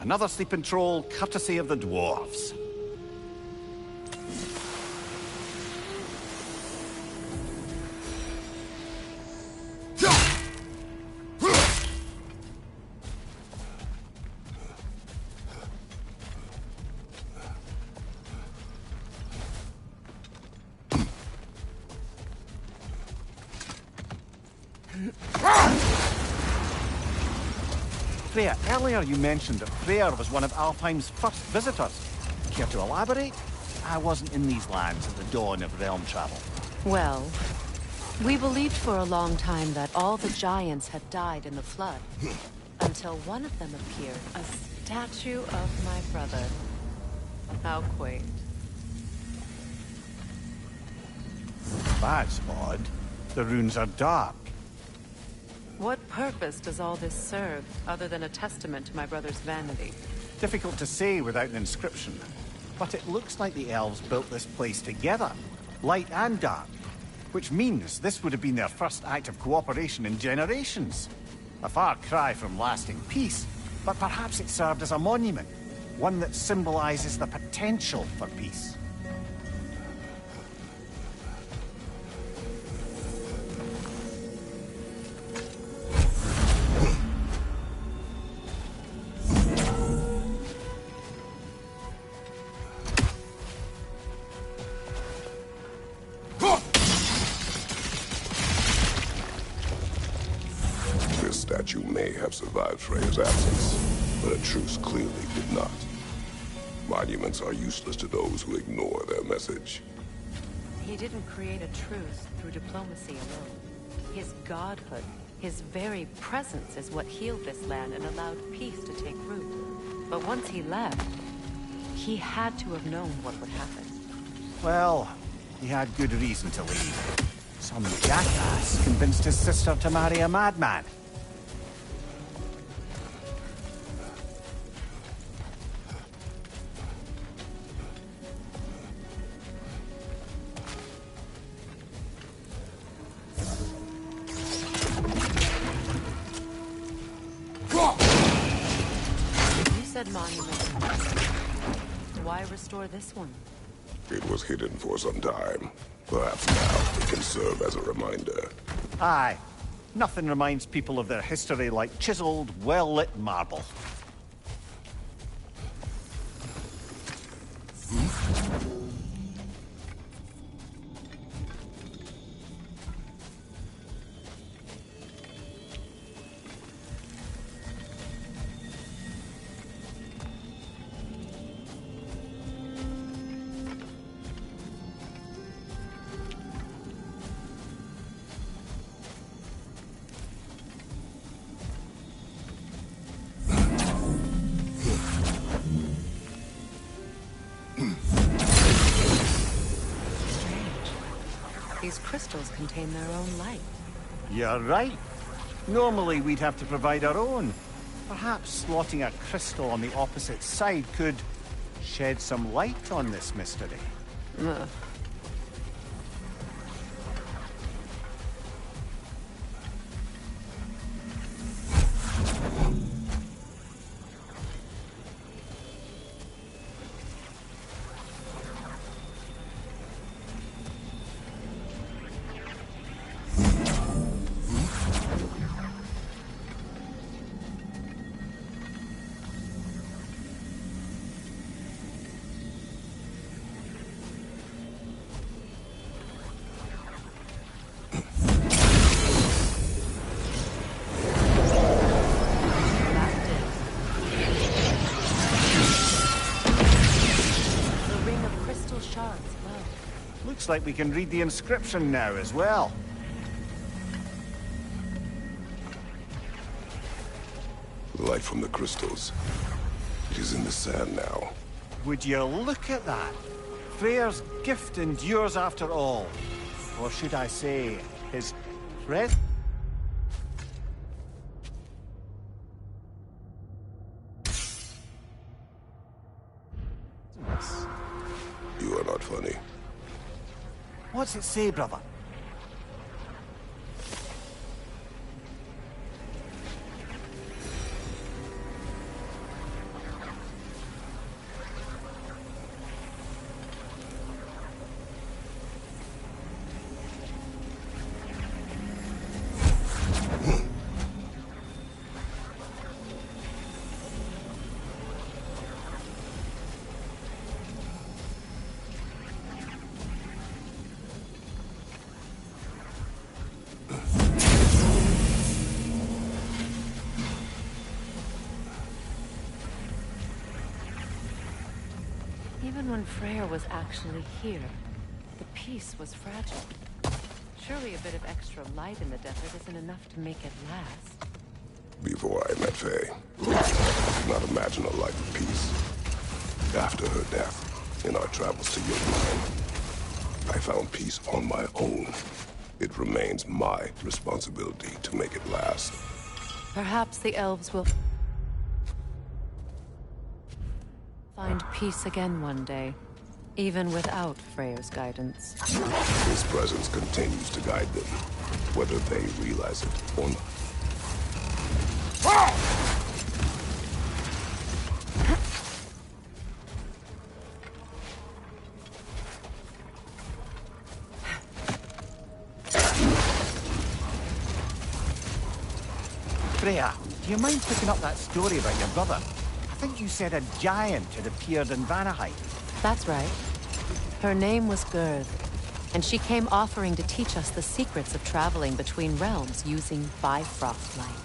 Another sleeping troll, courtesy of the dwarves. Freya, earlier you mentioned that Freya was one of Alfheim's first visitors. Care to elaborate? I wasn't in these lands at the dawn of realm travel. Well, we believed for a long time that all the giants had died in the flood. Until one of them appeared, a statue of my brother. How quaint. That's odd. The runes are dark. What purpose does all this serve, other than a testament to my brother's vanity? Difficult to say without an inscription. But it looks like the elves built this place together, light and dark. Which means this would have been their first act of cooperation in generations. A far cry from lasting peace, but perhaps it served as a monument. One that symbolizes the potential for peace. This statue may have survived Freya's absence, but a truce clearly did not. Monuments are useless to those who ignore their message. He didn't create a truce through diplomacy alone. His godhood, his very presence is what healed this land and allowed peace to take root. But once he left, he had to have known what would happen. Well, he had good reason to leave. Some jackass convinced his sister to marry a madman. You said monument. Why restore this one? It was hidden for some time. Perhaps now it can serve as a reminder. Aye. Nothing reminds people of their history like chiseled, well-lit marble. These crystals contain their own light. You're right. Normally we'd have to provide our own. Perhaps slotting a crystal on the opposite side could shed some light on this mystery. Ugh. Looks like we can read the inscription now as well. The light from the crystals. It is in the sand now. Would you look at that? Freya's gift endures after all. Or should I say, his presence? You are not funny. What's it say, brother? Even when Freya was actually here, the peace was fragile. Surely a bit of extra light in the desert isn't enough to make it last. Before I met Faye, I could not imagine a life of peace. After her death, in our travels to Jotunheim, I found peace on my own. It remains my responsibility to make it last. Perhaps the elves will find peace again one day, even without Freya's guidance. His presence continues to guide them, whether they realize it or not. Freya, do you mind picking up that story about your brother? I think you said a giant had appeared in Vanaheim. That's right. Her name was Gerd, and she came offering to teach us the secrets of traveling between realms using Bifrost light.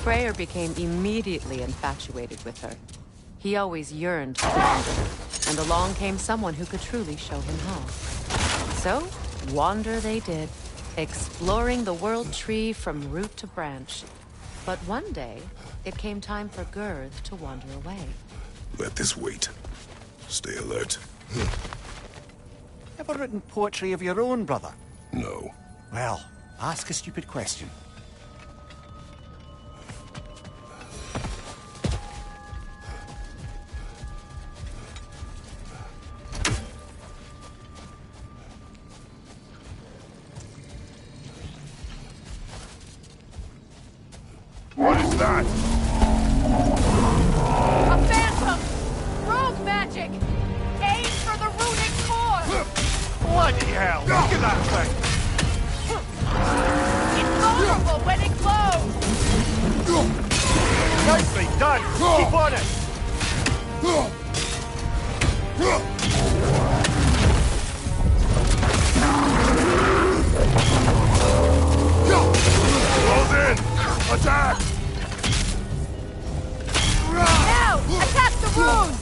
Freyr became immediately infatuated with her. He always yearned to wander, and along came someone who could truly show him how. So, wander they did, exploring the world tree from root to branch. But one day, it came time for Gerd to wander away. Let this wait. Stay alert. Ever written poetry of your own, brother? No. Well, ask a stupid question. What is that? A phantom! Rogue magic! Aim for the runic core! Bloody hell! Look at that thing! It's vulnerable when it glows! Nicely done! Keep on it! Close in! Attack! Now! Attack the rune!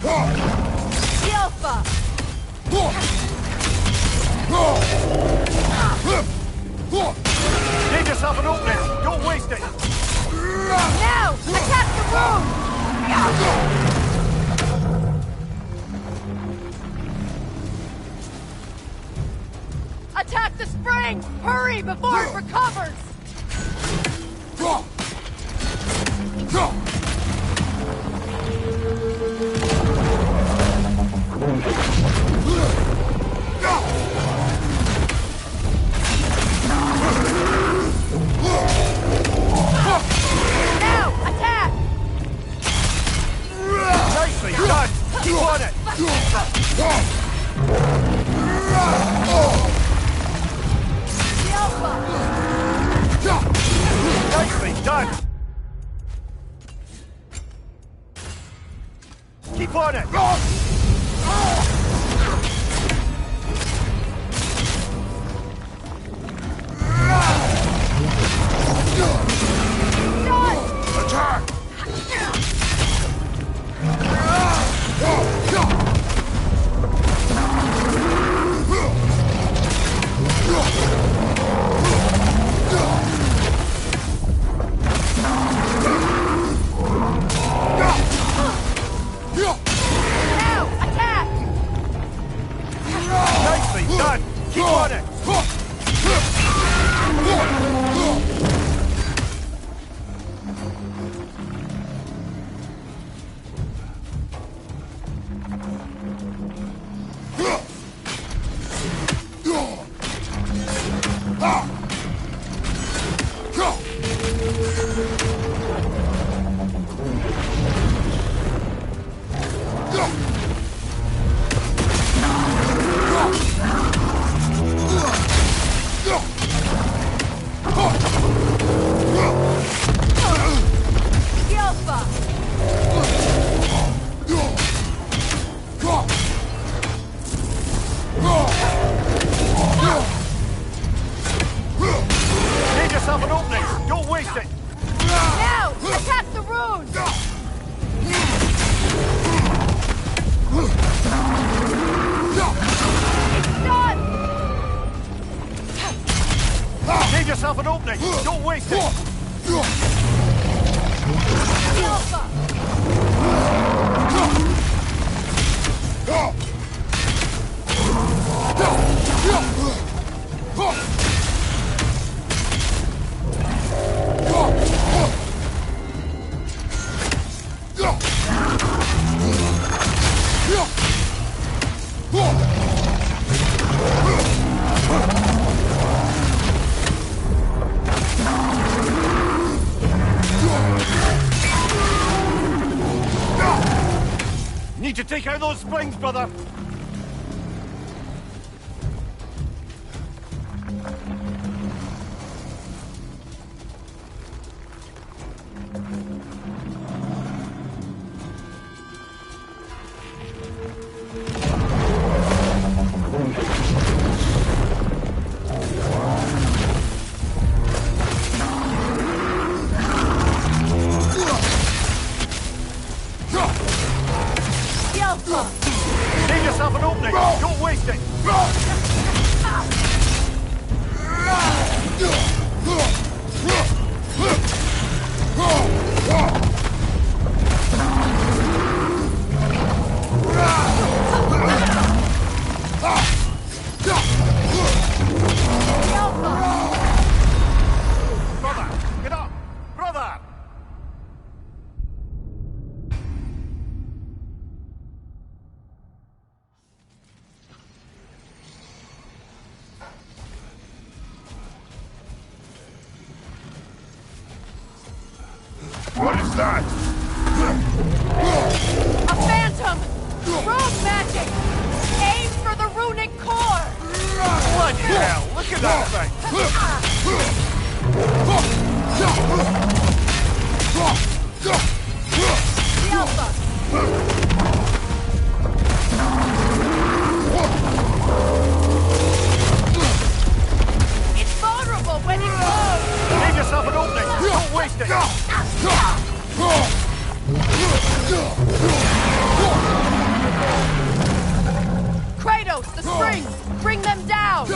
The Alpha! Give yourself an opening! Don't waste it! Now! Attack the rune! Attack the spring! Hurry before it recovers! Now! Attack! Nicely done! Keep on it! The Alpha! Nicely done! Keep on it! Attack! Now! Attack! Nicely done! Keep on it! yourself an opening! Don't waste it! Now! Attack the runes! It's done! Save yourself an opening! Don't waste it! Alpha! Need to take out those springs, brother! Save yourself an opening! Don't waste it! Brother! Get up! Brother! What is that? A phantom! Rune magic! Aim for the runic core! Bloody hell! Look at that thing! The Alpha! It's vulnerable when it glows! Save yourself an opening! Don't waste it! Kratos, the springs! Bring them down!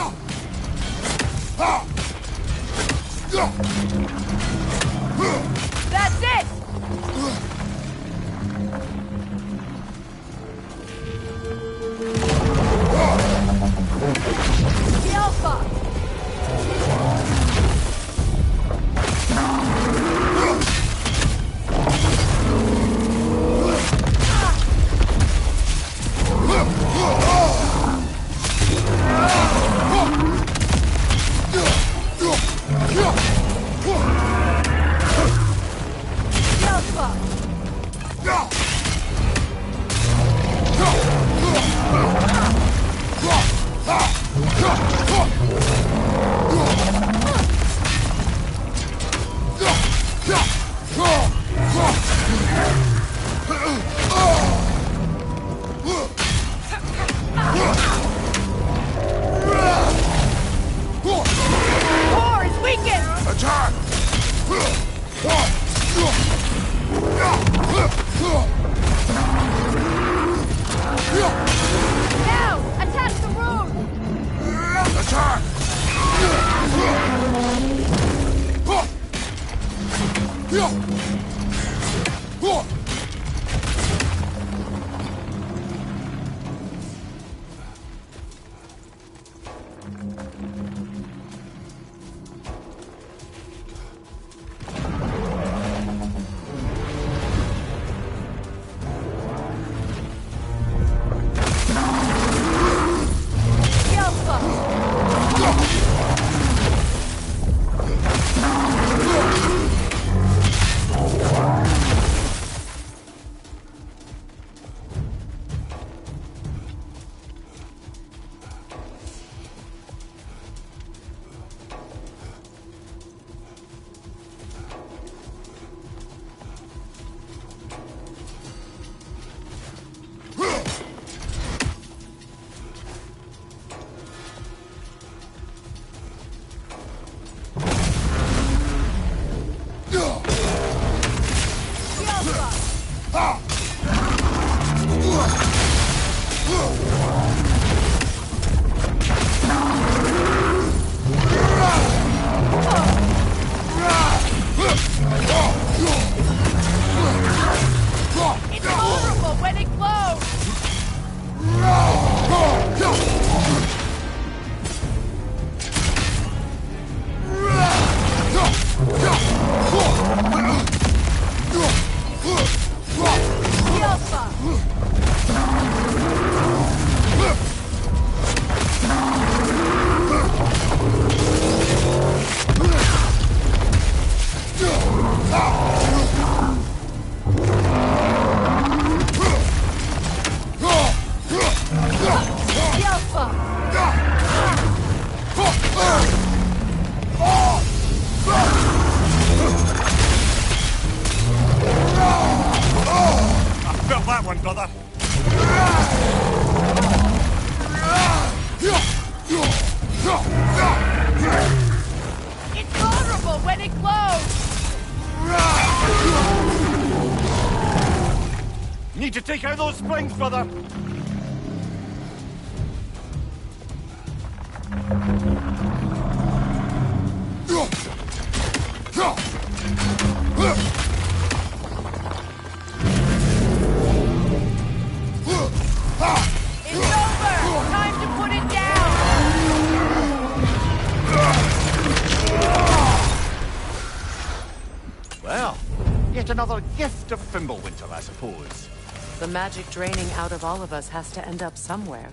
That's it! The Alpha! The Alpha! Core is weakened! Attack! Now! Attack the rune! Attack! The Alpha! getting close! Need to take out those springs, brother! It's over! Time to put it down! Well, yet another gift of Fimbulwinter, I suppose. The magic draining out of all of us has to end up somewhere.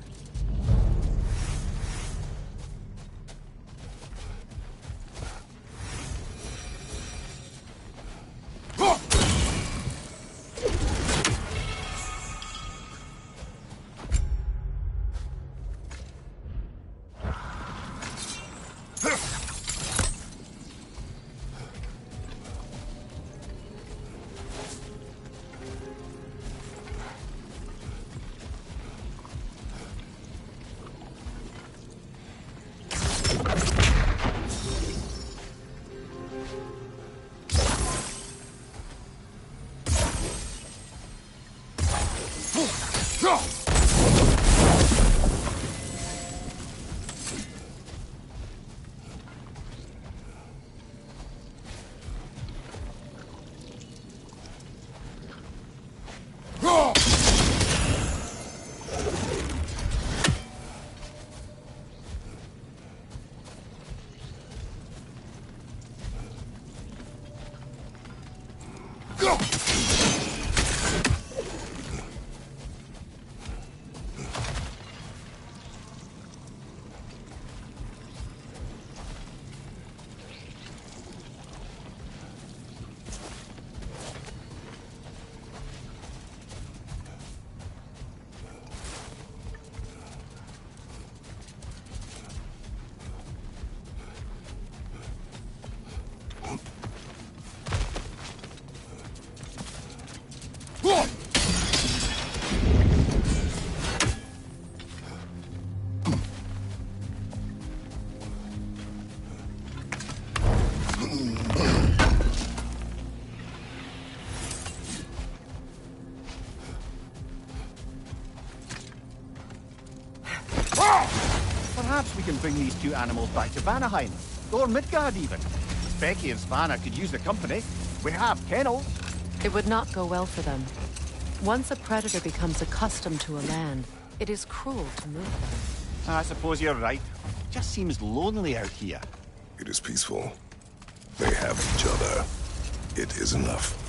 Perhaps we can bring these two animals back to Vanaheim, or Midgard even. Becky and Svanna could use the company. We have kennels. It would not go well for them. Once a predator becomes accustomed to a land, it is cruel to move them. I suppose you're right. It just seems lonely out here. It is peaceful. They have each other. It is enough.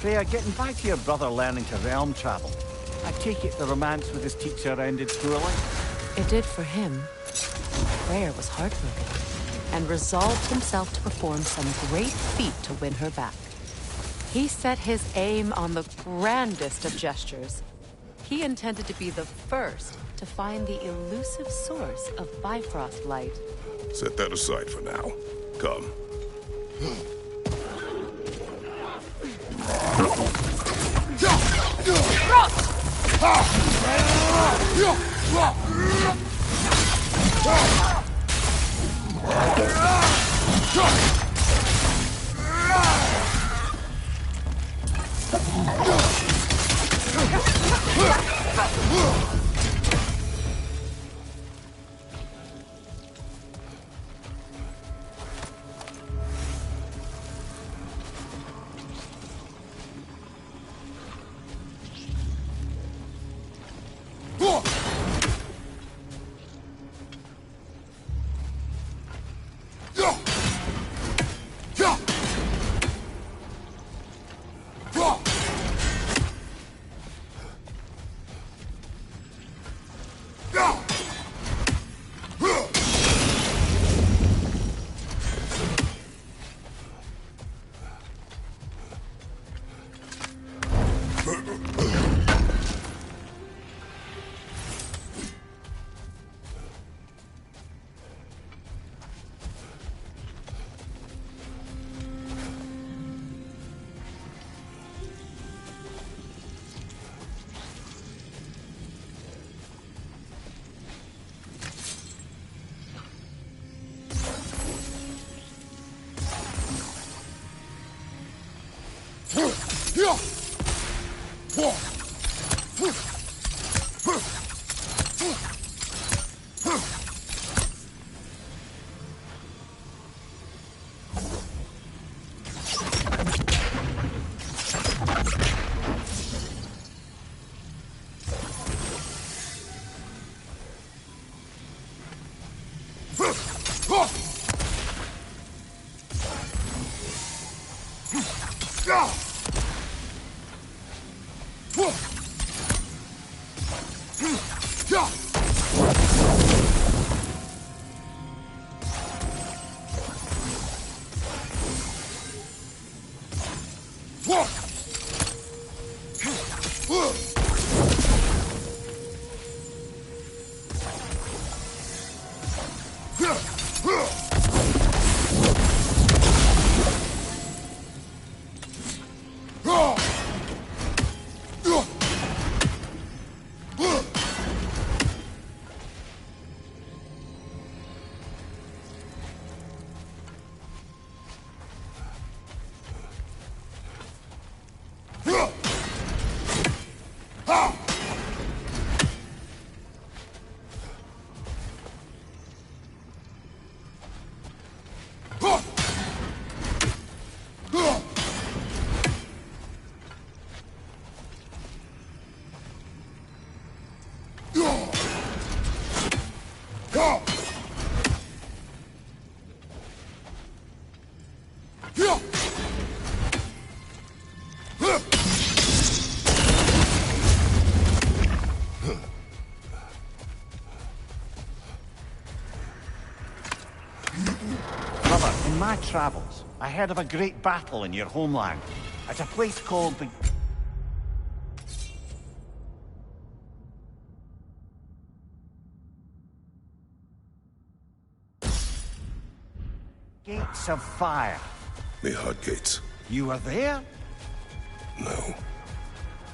Freya, getting back to your brother learning to realm travel. I take it the romance with his teacher ended poorly? It did for him. Freya was heartbroken, and resolved himself to perform some great feat to win her back. He set his aim on the grandest of gestures. He intended to be the first to find the elusive source of Bifrost light. Set that aside for now. Come. Brother, in my travels, I heard of a great battle in your homeland. It's a place called the... Gates of Fire. The Hut Gates. You were there? No.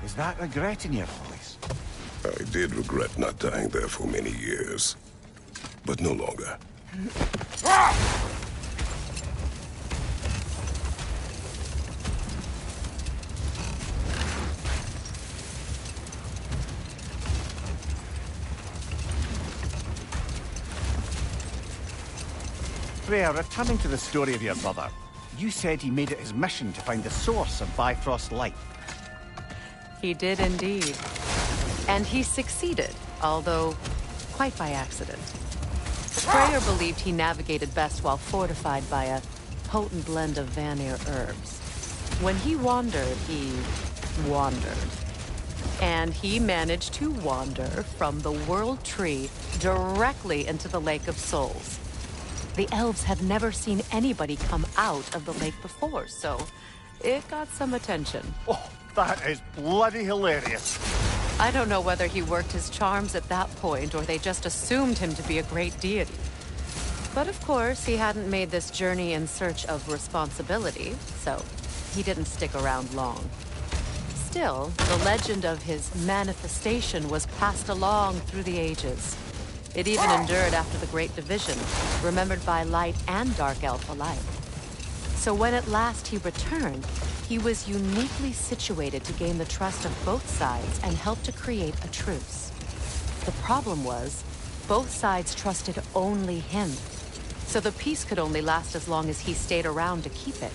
Is that regret in your voice? I did regret not dying there for many years. But no longer. Freya, returning to the story of your brother, you said he made it his mission to find the source of Bifrost light. He did indeed. And he succeeded, although quite by accident. Freya believed he navigated best while fortified by a potent blend of Vanir herbs. When he wandered, he wandered. And he managed to wander from the World Tree directly into the Lake of Souls. The elves had never seen anybody come out of the lake before, so it got some attention. Oh, that is bloody hilarious. I don't know whether he worked his charms at that point or they just assumed him to be a great deity. But of course, he hadn't made this journey in search of responsibility, so he didn't stick around long. Still, the legend of his manifestation was passed along through the ages. It even endured after the Great Division, remembered by Light and Dark Elf alike. So when at last he returned, he was uniquely situated to gain the trust of both sides and help to create a truce. The problem was, both sides trusted only him. So the peace could only last as long as he stayed around to keep it.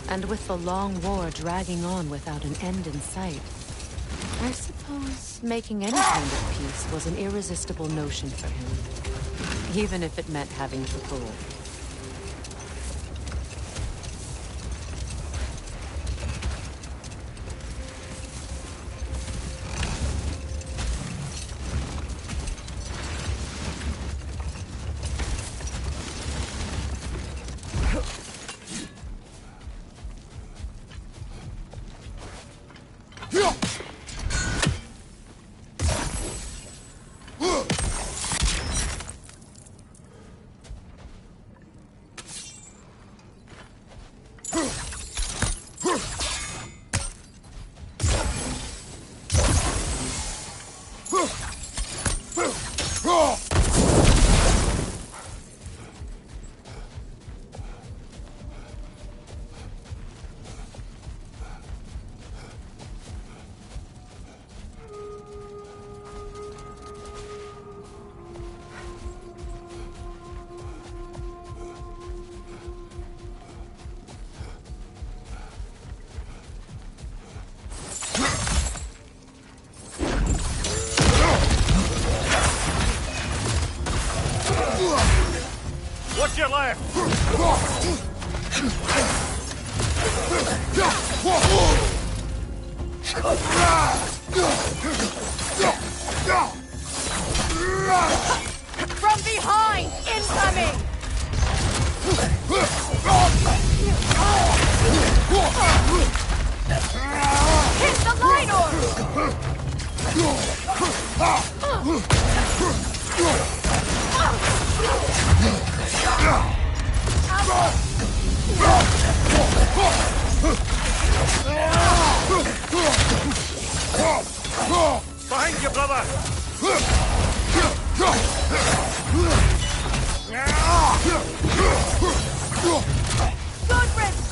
And with the long war dragging on without an end in sight, I suppose making any kind of peace was an irresistible notion for him. Even if it meant having to rule. From behind! Incoming! Hit the light orb! Behind you, brother! Good riddance!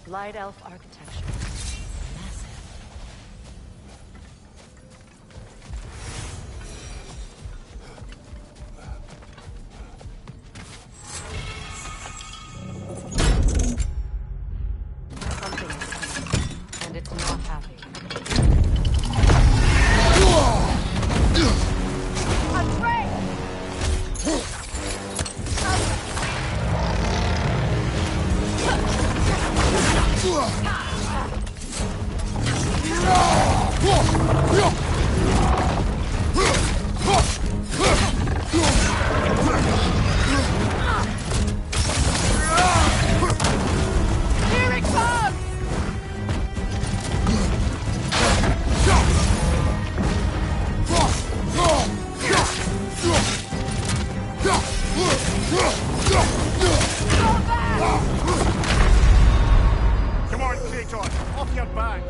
Light elf architecture. Massive. Something is coming, and it's not happy. Here it comes! Come on, Kratos! Off your back!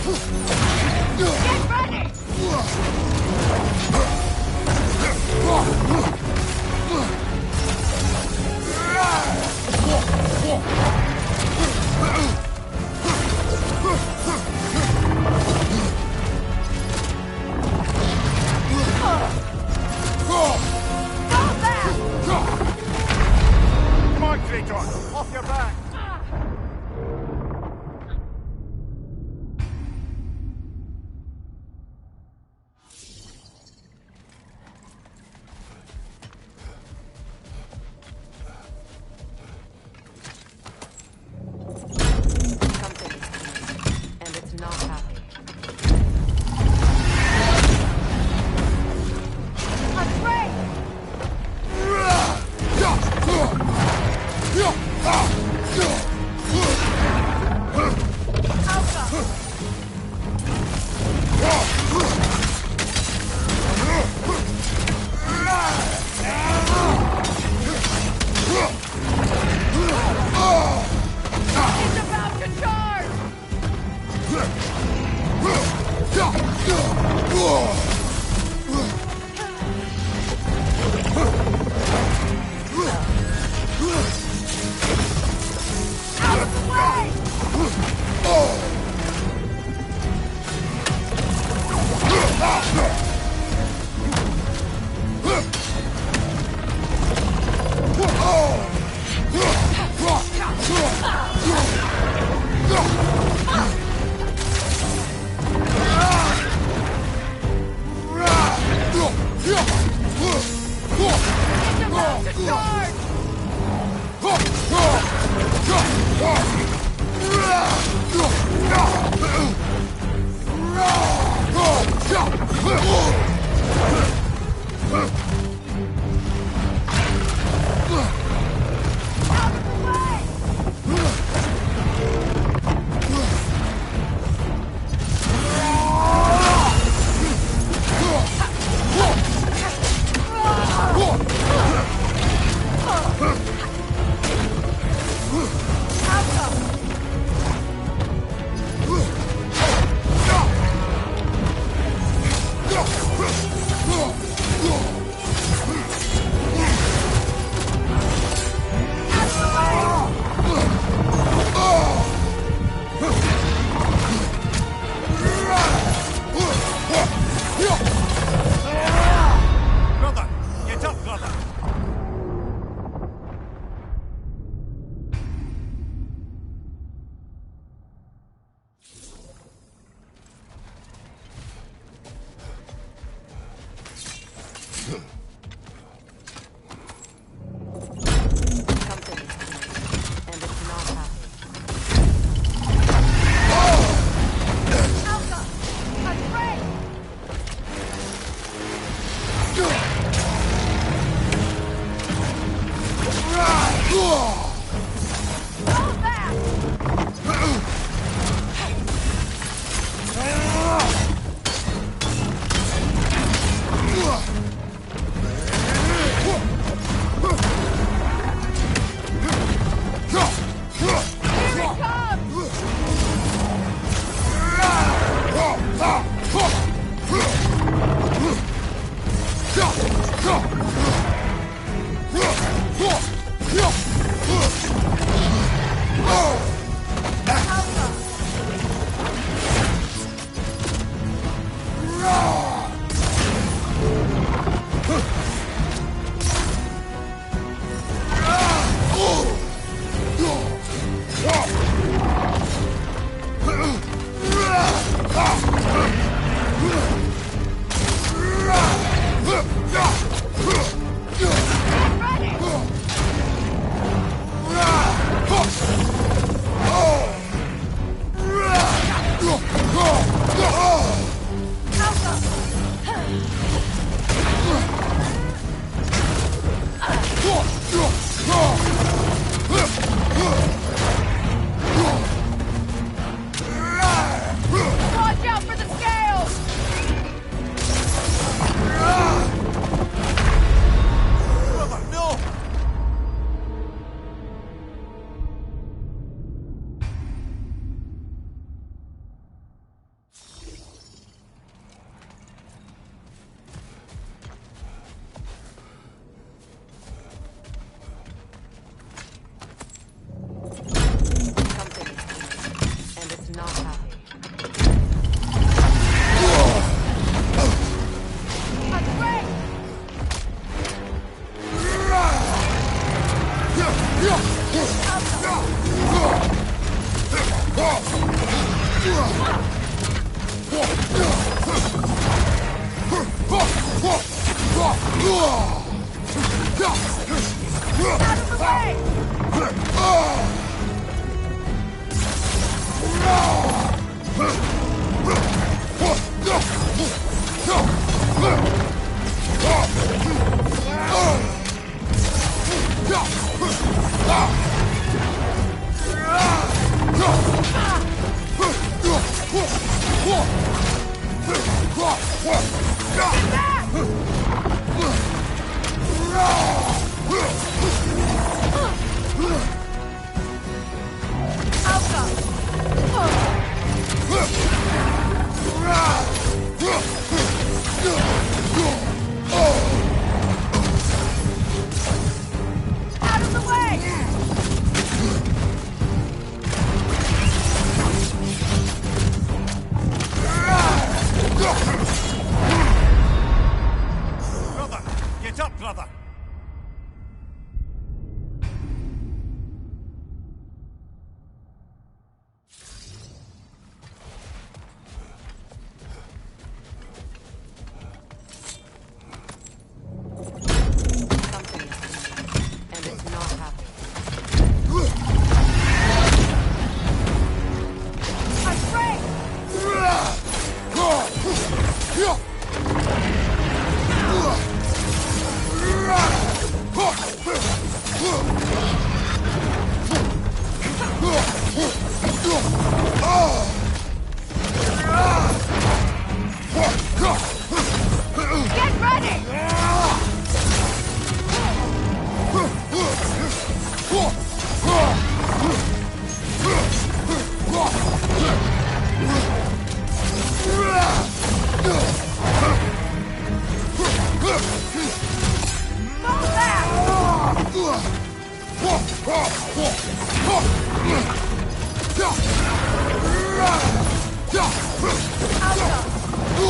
Get ready! Come on, Kratos! Off your back!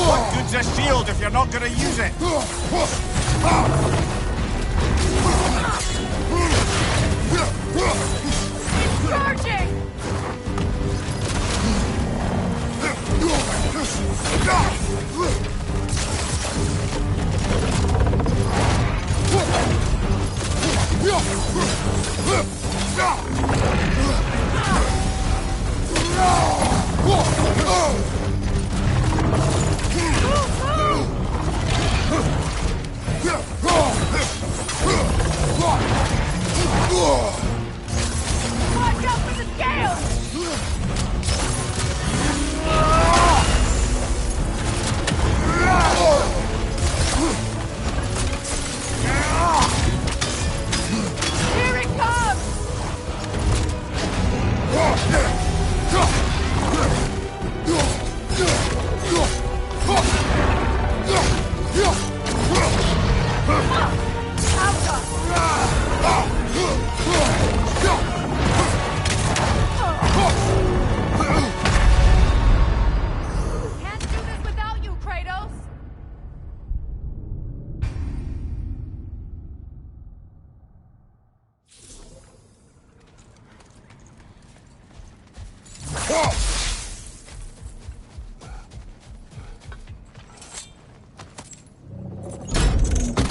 What good's a shield if you're not gonna use it? It's charging! Watch out for the scales! Here it comes! Can't do this without you, Kratos!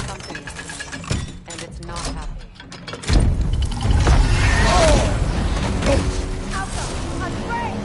Something is happening, and it's not happy. Alpha, I'm afraid!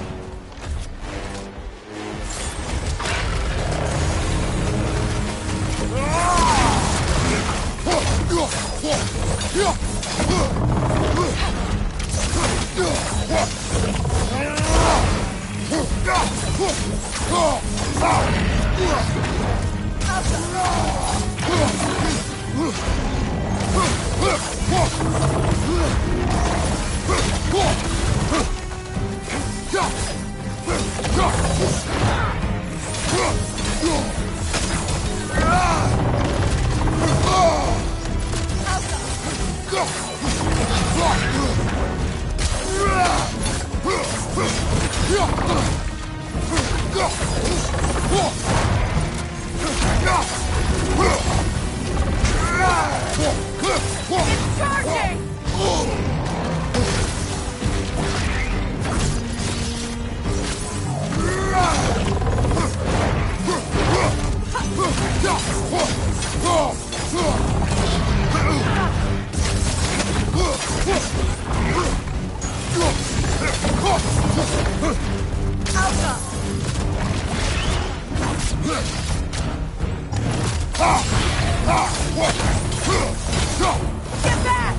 It's charging! Get back!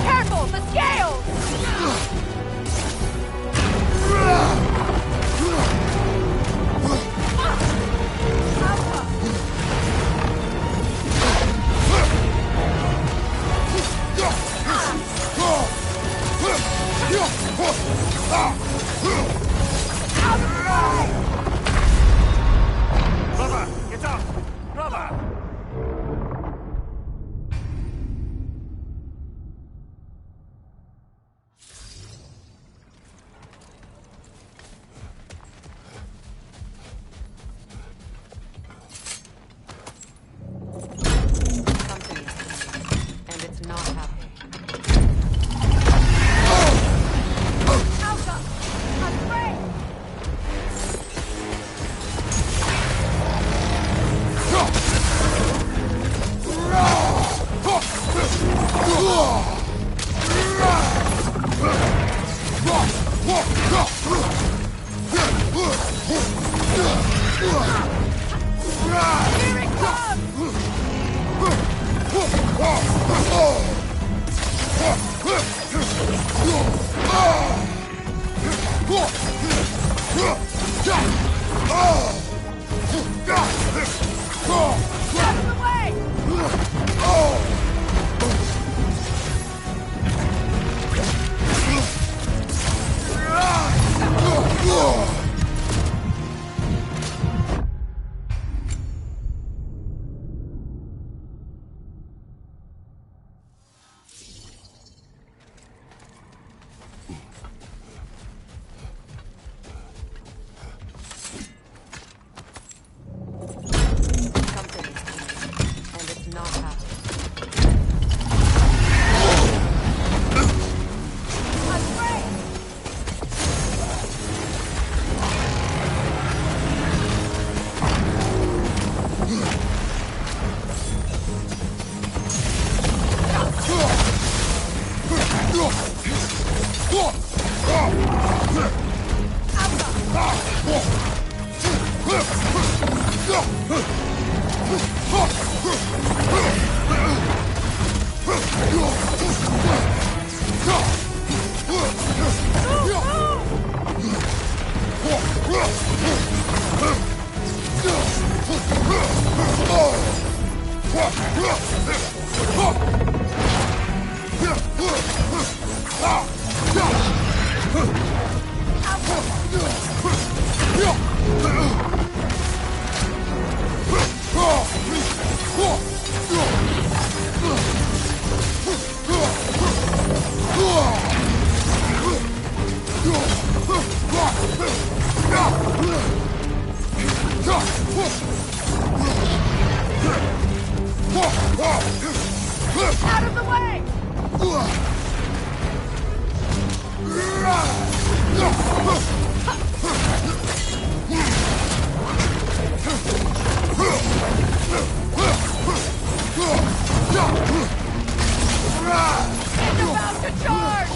Careful, the scales! Brother, get up! Brother! Something is coming, and it's not happening. Alpha! I'm free! Here it comes! Out of the way! Something is coming, and it's not happening. I'm free! Out of the way! It's about to charge!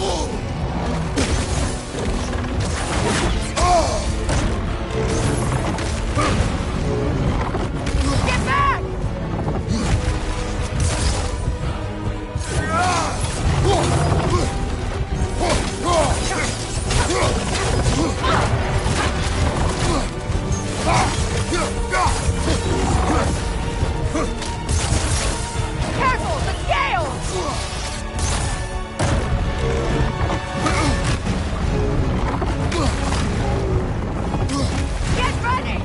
Get back! Careful, the scales! Get ready!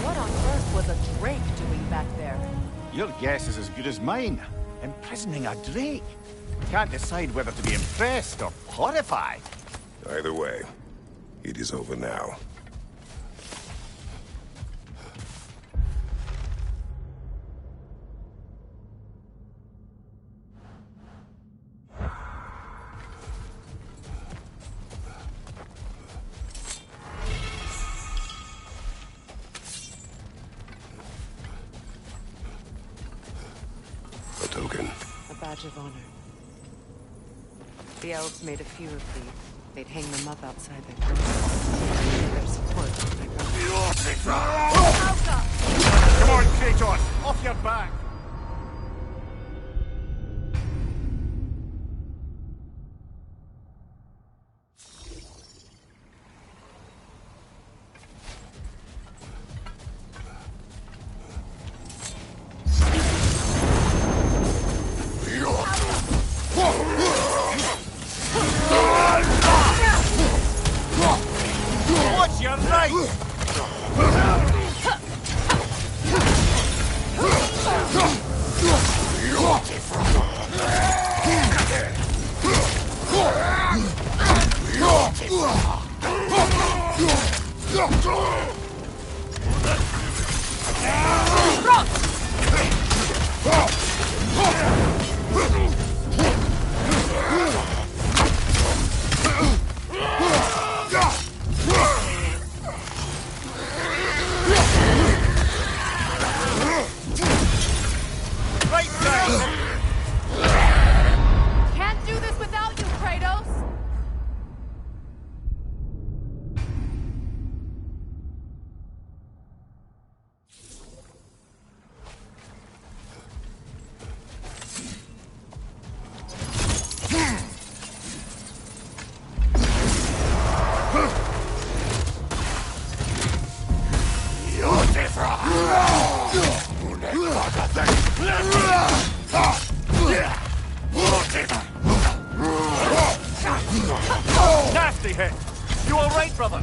What on earth was a Drake doing back there? Your guess is as good as mine. It imprisoning a drake. Can't decide whether to be impressed or horrified. Either way, it is over now. A token. A badge of honor. The elves made a few of these. They'd hang them up outside their doors. Their support. Come on, Kratos! Off your back! Watch your right! Can't do this without you, Kratos! Nasty hit! You all right, brother?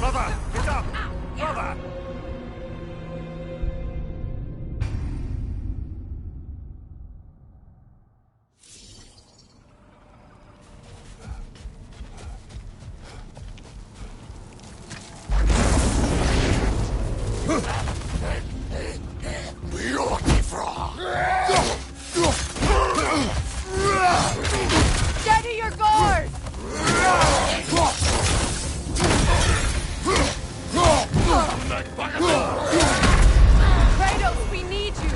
Brother, get up! Brother! Steady your guard! Kratos, we need you!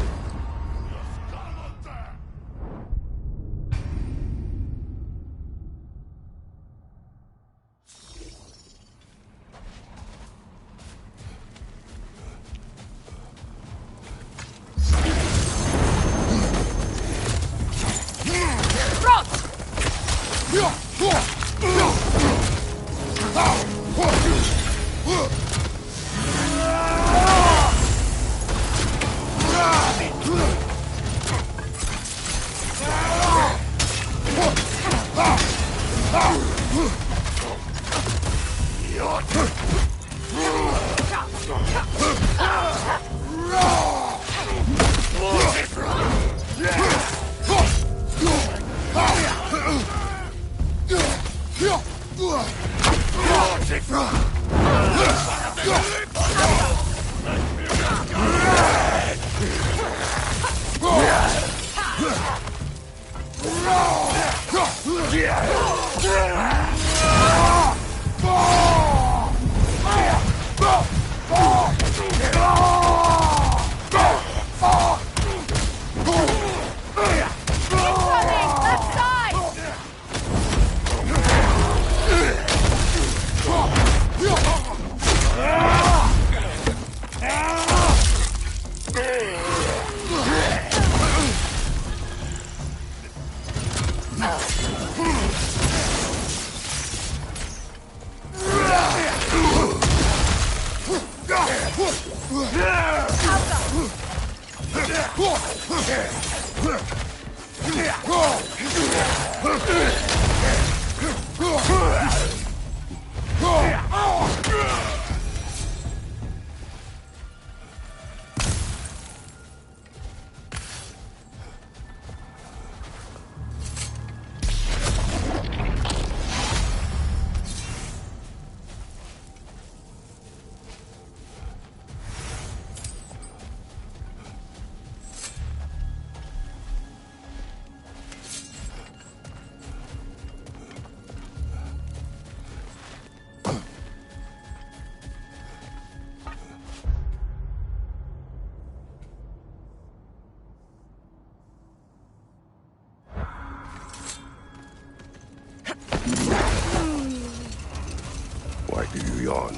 Why do you yawn?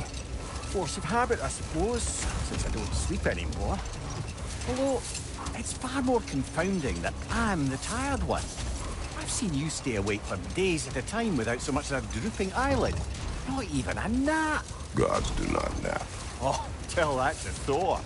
Force of habit, I suppose, since I don't sleep anymore. Although, it's far more confounding that I'm the tired one. I've seen you stay awake for days at a time without so much as a drooping eyelid. Not even a nap. Gods do not nap. Oh, tell that to Thor.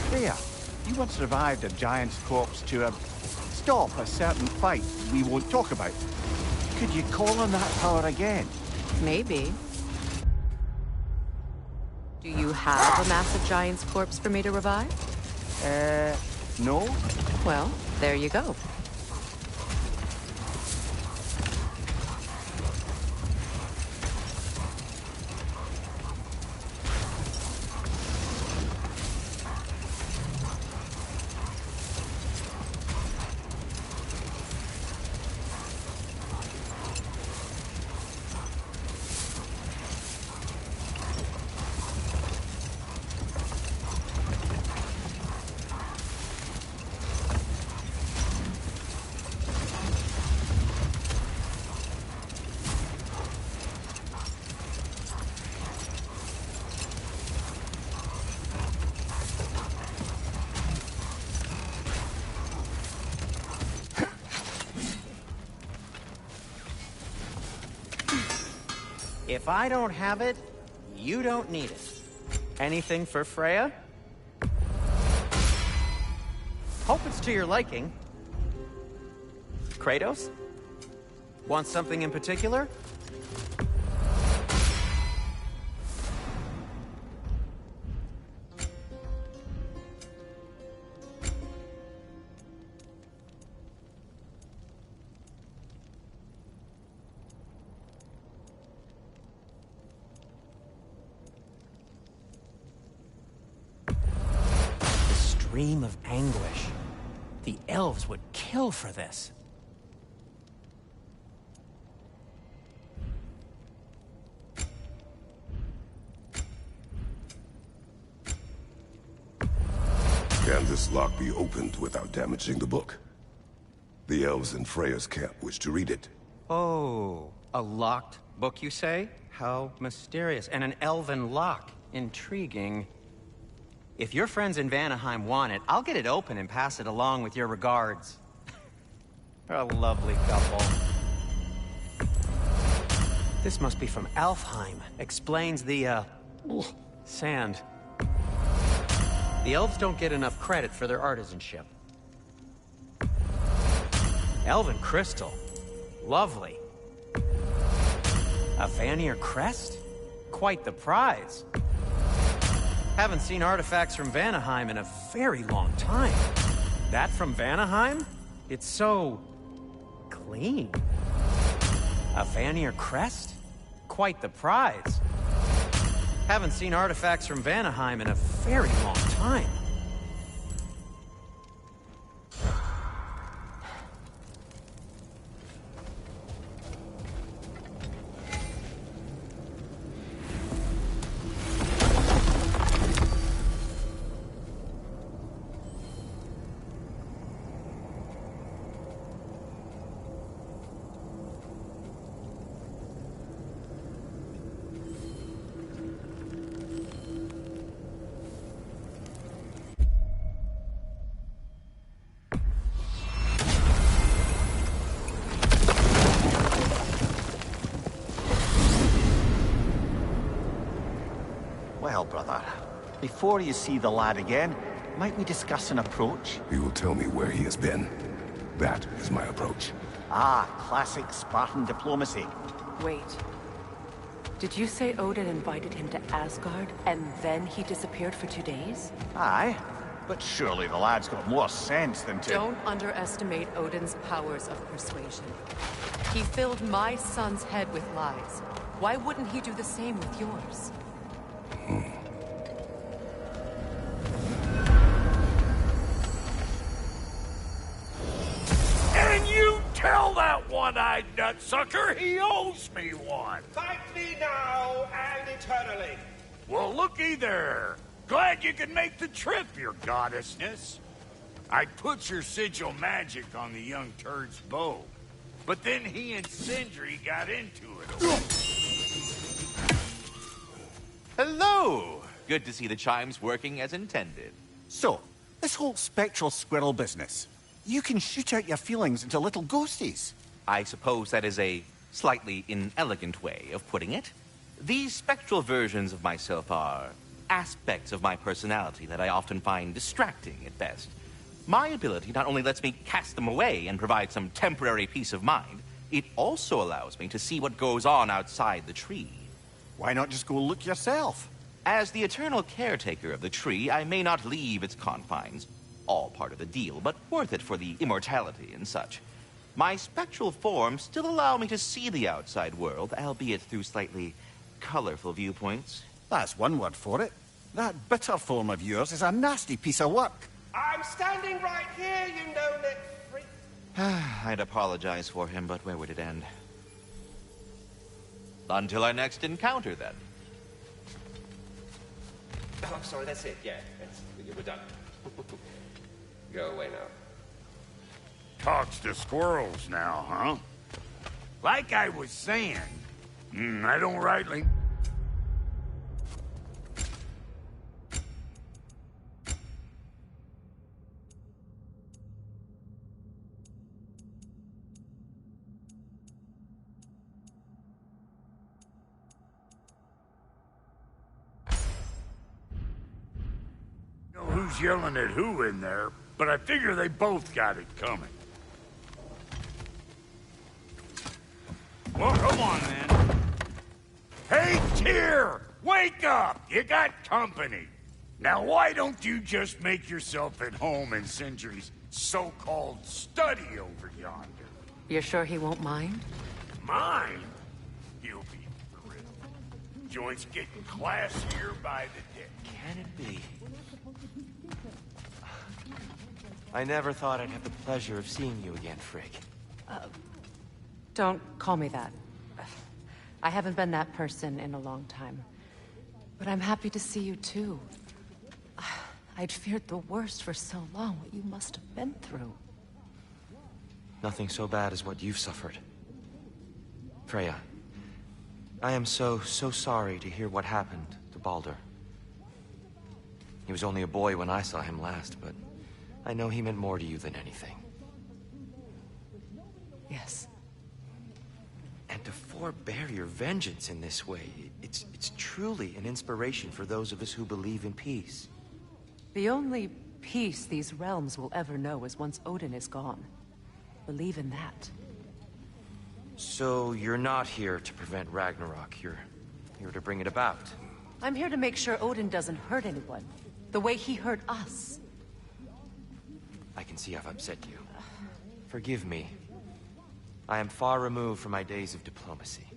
Freya, you once revived a giant's corpse to stop a certain fight we won't talk about. Could you call on that power again? Maybe. Do you have a massive giant's corpse for me to revive? No? Well, there you go. If I don't have it, you don't need it. Anything for Freya? Hope it's to your liking. Kratos? Want something in particular? Dream of anguish. The elves would kill for this. Can this lock be opened without damaging the book? The elves in Freya's camp wish to read it. Oh, a locked book, you say? How mysterious. And an elven lock. Intriguing. If your friends in Vanaheim want it, I'll get it open and pass it along with your regards. They're a lovely couple. This must be from Alfheim. Explains the, sand. The elves don't get enough credit for their artisanship. Elven crystal. Lovely. A Vanir crest? Quite the prize. Haven't seen artifacts from Vanaheim in a very long time. That from Vanaheim? It's so... clean. A Vanir crest? Quite the prize. Haven't seen artifacts from Vanaheim in a very long time. Well, brother, before you see the lad again, might we discuss an approach? He will tell me where he has been. That is my approach. Ah, classic Spartan diplomacy. Wait. Did you say Odin invited him to Asgard, and then he disappeared for 2 days? Aye, but surely the lad's got more sense than to... Don't underestimate Odin's powers of persuasion. He filled my son's head with lies. Why wouldn't he do the same with yours? And you tell that one-eyed nutsucker he owes me one. Fight me now and eternally. Well, looky there. Glad you could make the trip, your goddessness. I put your sigil magic on the young turd's bow, but then he and Sindri got into it. Hello! Good to see the chimes working as intended. So, this whole spectral squirrel business. You can shoot out your feelings into little ghosties. I suppose that is a slightly inelegant way of putting it. These spectral versions of myself are aspects of my personality that I often find distracting at best. My ability not only lets me cast them away and provide some temporary peace of mind, it also allows me to see what goes on outside the tree. Why not just go look yourself? As the eternal caretaker of the tree, I may not leave its confines. All part of the deal, but worth it for the immortality and such. My spectral forms still allow me to see the outside world, albeit through slightly colorful viewpoints. That's one word for it. That bitter form of yours is a nasty piece of work. I'm standing right here, you no-neck freak. I'd apologize for him, but where would it end? Until our next encounter, then. Oh, sorry, that's it. Yeah, we're done. Go away now. Talks to squirrels now, huh? Like I was saying, I don't rightly... Who's yelling at who in there, but I figure they both got it coming. Well, come on, then. Hey, Tyr! Wake up! You got company. Now, why don't you just make yourself at home in Sindri's so-called study over yonder? You're sure he won't mind? Mine? He'll be thrilled. Joint's getting classier by the day. Can it be? I never thought I'd have the pleasure of seeing you again, Frigg. Don't call me that. I haven't been that person in a long time. But I'm happy to see you too. I'd feared the worst for so long, what you must have been through. Nothing so bad as what you've suffered. Freya, I am so sorry to hear what happened to Baldur. He was only a boy when I saw him last, but I know he meant more to you than anything. Yes. And to forbear your vengeance in this way, it's truly an inspiration for those of us who believe in peace. The only peace these realms will ever know is once Odin is gone. believe in that. So you're not here to prevent Ragnarok. You're here to bring it about. I'm here to make sure Odin doesn't hurt anyone, the way he hurt us. I can see I've upset you. Forgive me. I am far removed from my days of diplomacy.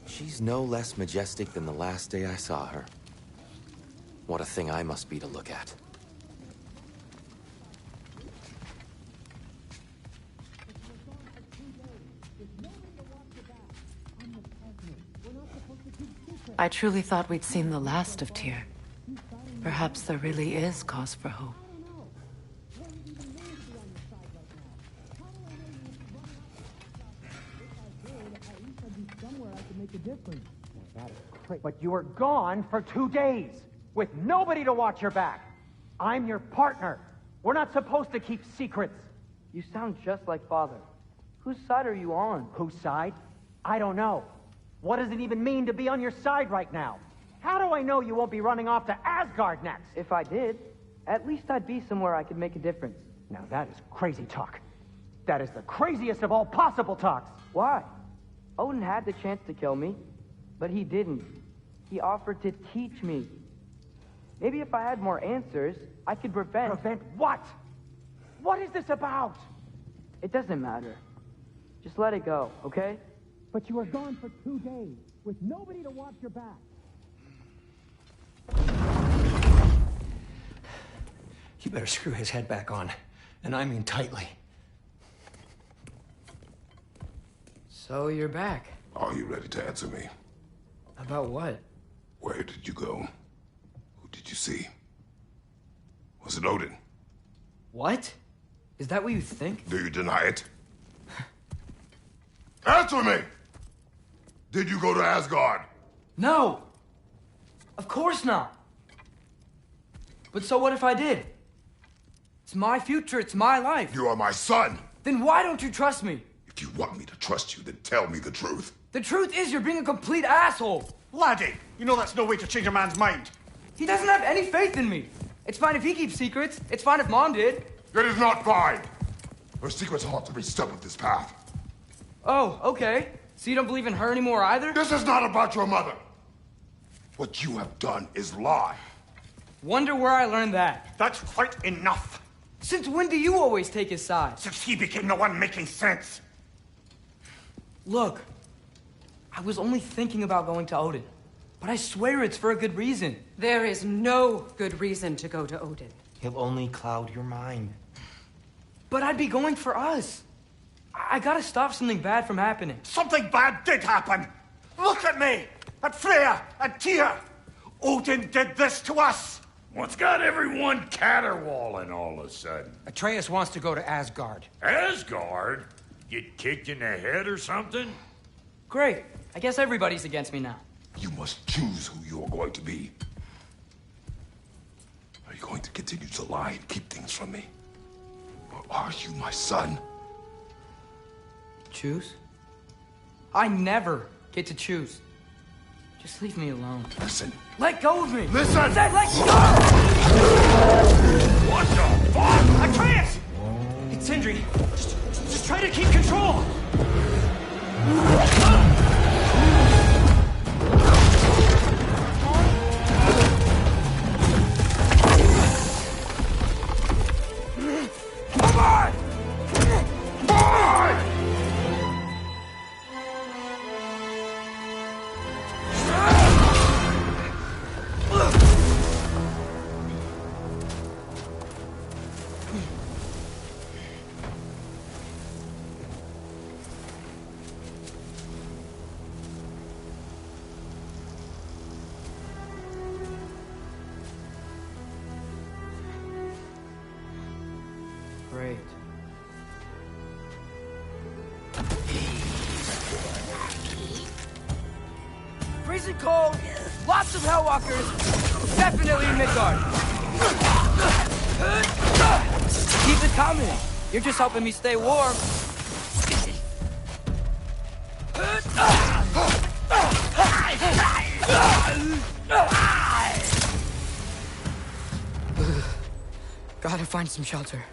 She's no less majestic than the last day I saw her. What a thing I must be to look at. I truly thought we'd seen the last of Tyr. Perhaps there really is cause for hope. But you were gone for 2 days, with nobody to watch your back. I'm your partner. We're not supposed to keep secrets. You sound just like Father. Whose side are you on? Whose side? I don't know. What does it even mean to be on your side right now? How do I know you won't be running off to Asgard next? If I did, at least I'd be somewhere I could make a difference. Now that is crazy talk. That is the craziest of all possible talks. Why? Odin had the chance to kill me, but he didn't. He offered to teach me. Maybe if I had more answers, I could prevent... Prevent what? What is this about? It doesn't matter. Just let it go, okay? But you were gone for 2 days, with nobody to watch your back. You better screw his head back on, and I mean tightly. So you're back. Are you ready to answer me? About what? Where did you go? Who did you see? Was it Odin? What? Is that what you think? Do you deny it? Answer me! Did you go to Asgard? No! Of course not! But so what if I did? It's my future, it's my life. You are my son! Then why don't you trust me? If you want me to trust you, then tell me the truth. The truth is you're being a complete asshole! Laddie, you know that's no way to change a man's mind. He doesn't have any faith in me. It's fine if he keeps secrets. It's fine if Mom did. It is not fine! Her secrets ought to be step of this path. Oh, okay. So you don't believe in her anymore either? This is not about your mother. What you have done is lie. Wonder where I learned that. That's quite enough. Since when do you always take his side? Since he became the one making sense. Look, I was only thinking about going to Odin, but I swear it's for a good reason. There is no good reason to go to Odin. He'll only cloud your mind. But I'd be going for us. I gotta stop something bad from happening. Something bad did happen. Look at me, at Freya, at Tyr. Odin did this to us. What's got everyone caterwauling all of a sudden? Atreus wants to go to Asgard. Asgard? Get kicked in the head or something? Great. I guess everybody's against me now. You must choose who you are going to be. Are you going to continue to lie and keep things from me? Or are you my son? Choose? I never get to choose. Just leave me alone. Listen. Let go of me! Listen! I said let go! What the fuck? Atreus! It's Sindri. Just try to keep control! Come on! Boy! Great. Freezing cold, lots of Hellwalkers, definitely in Midgard. Keep it coming. You're just helping me stay warm. Gotta find some shelter.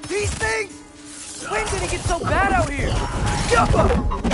These things! When did it get so bad out here? Yappa!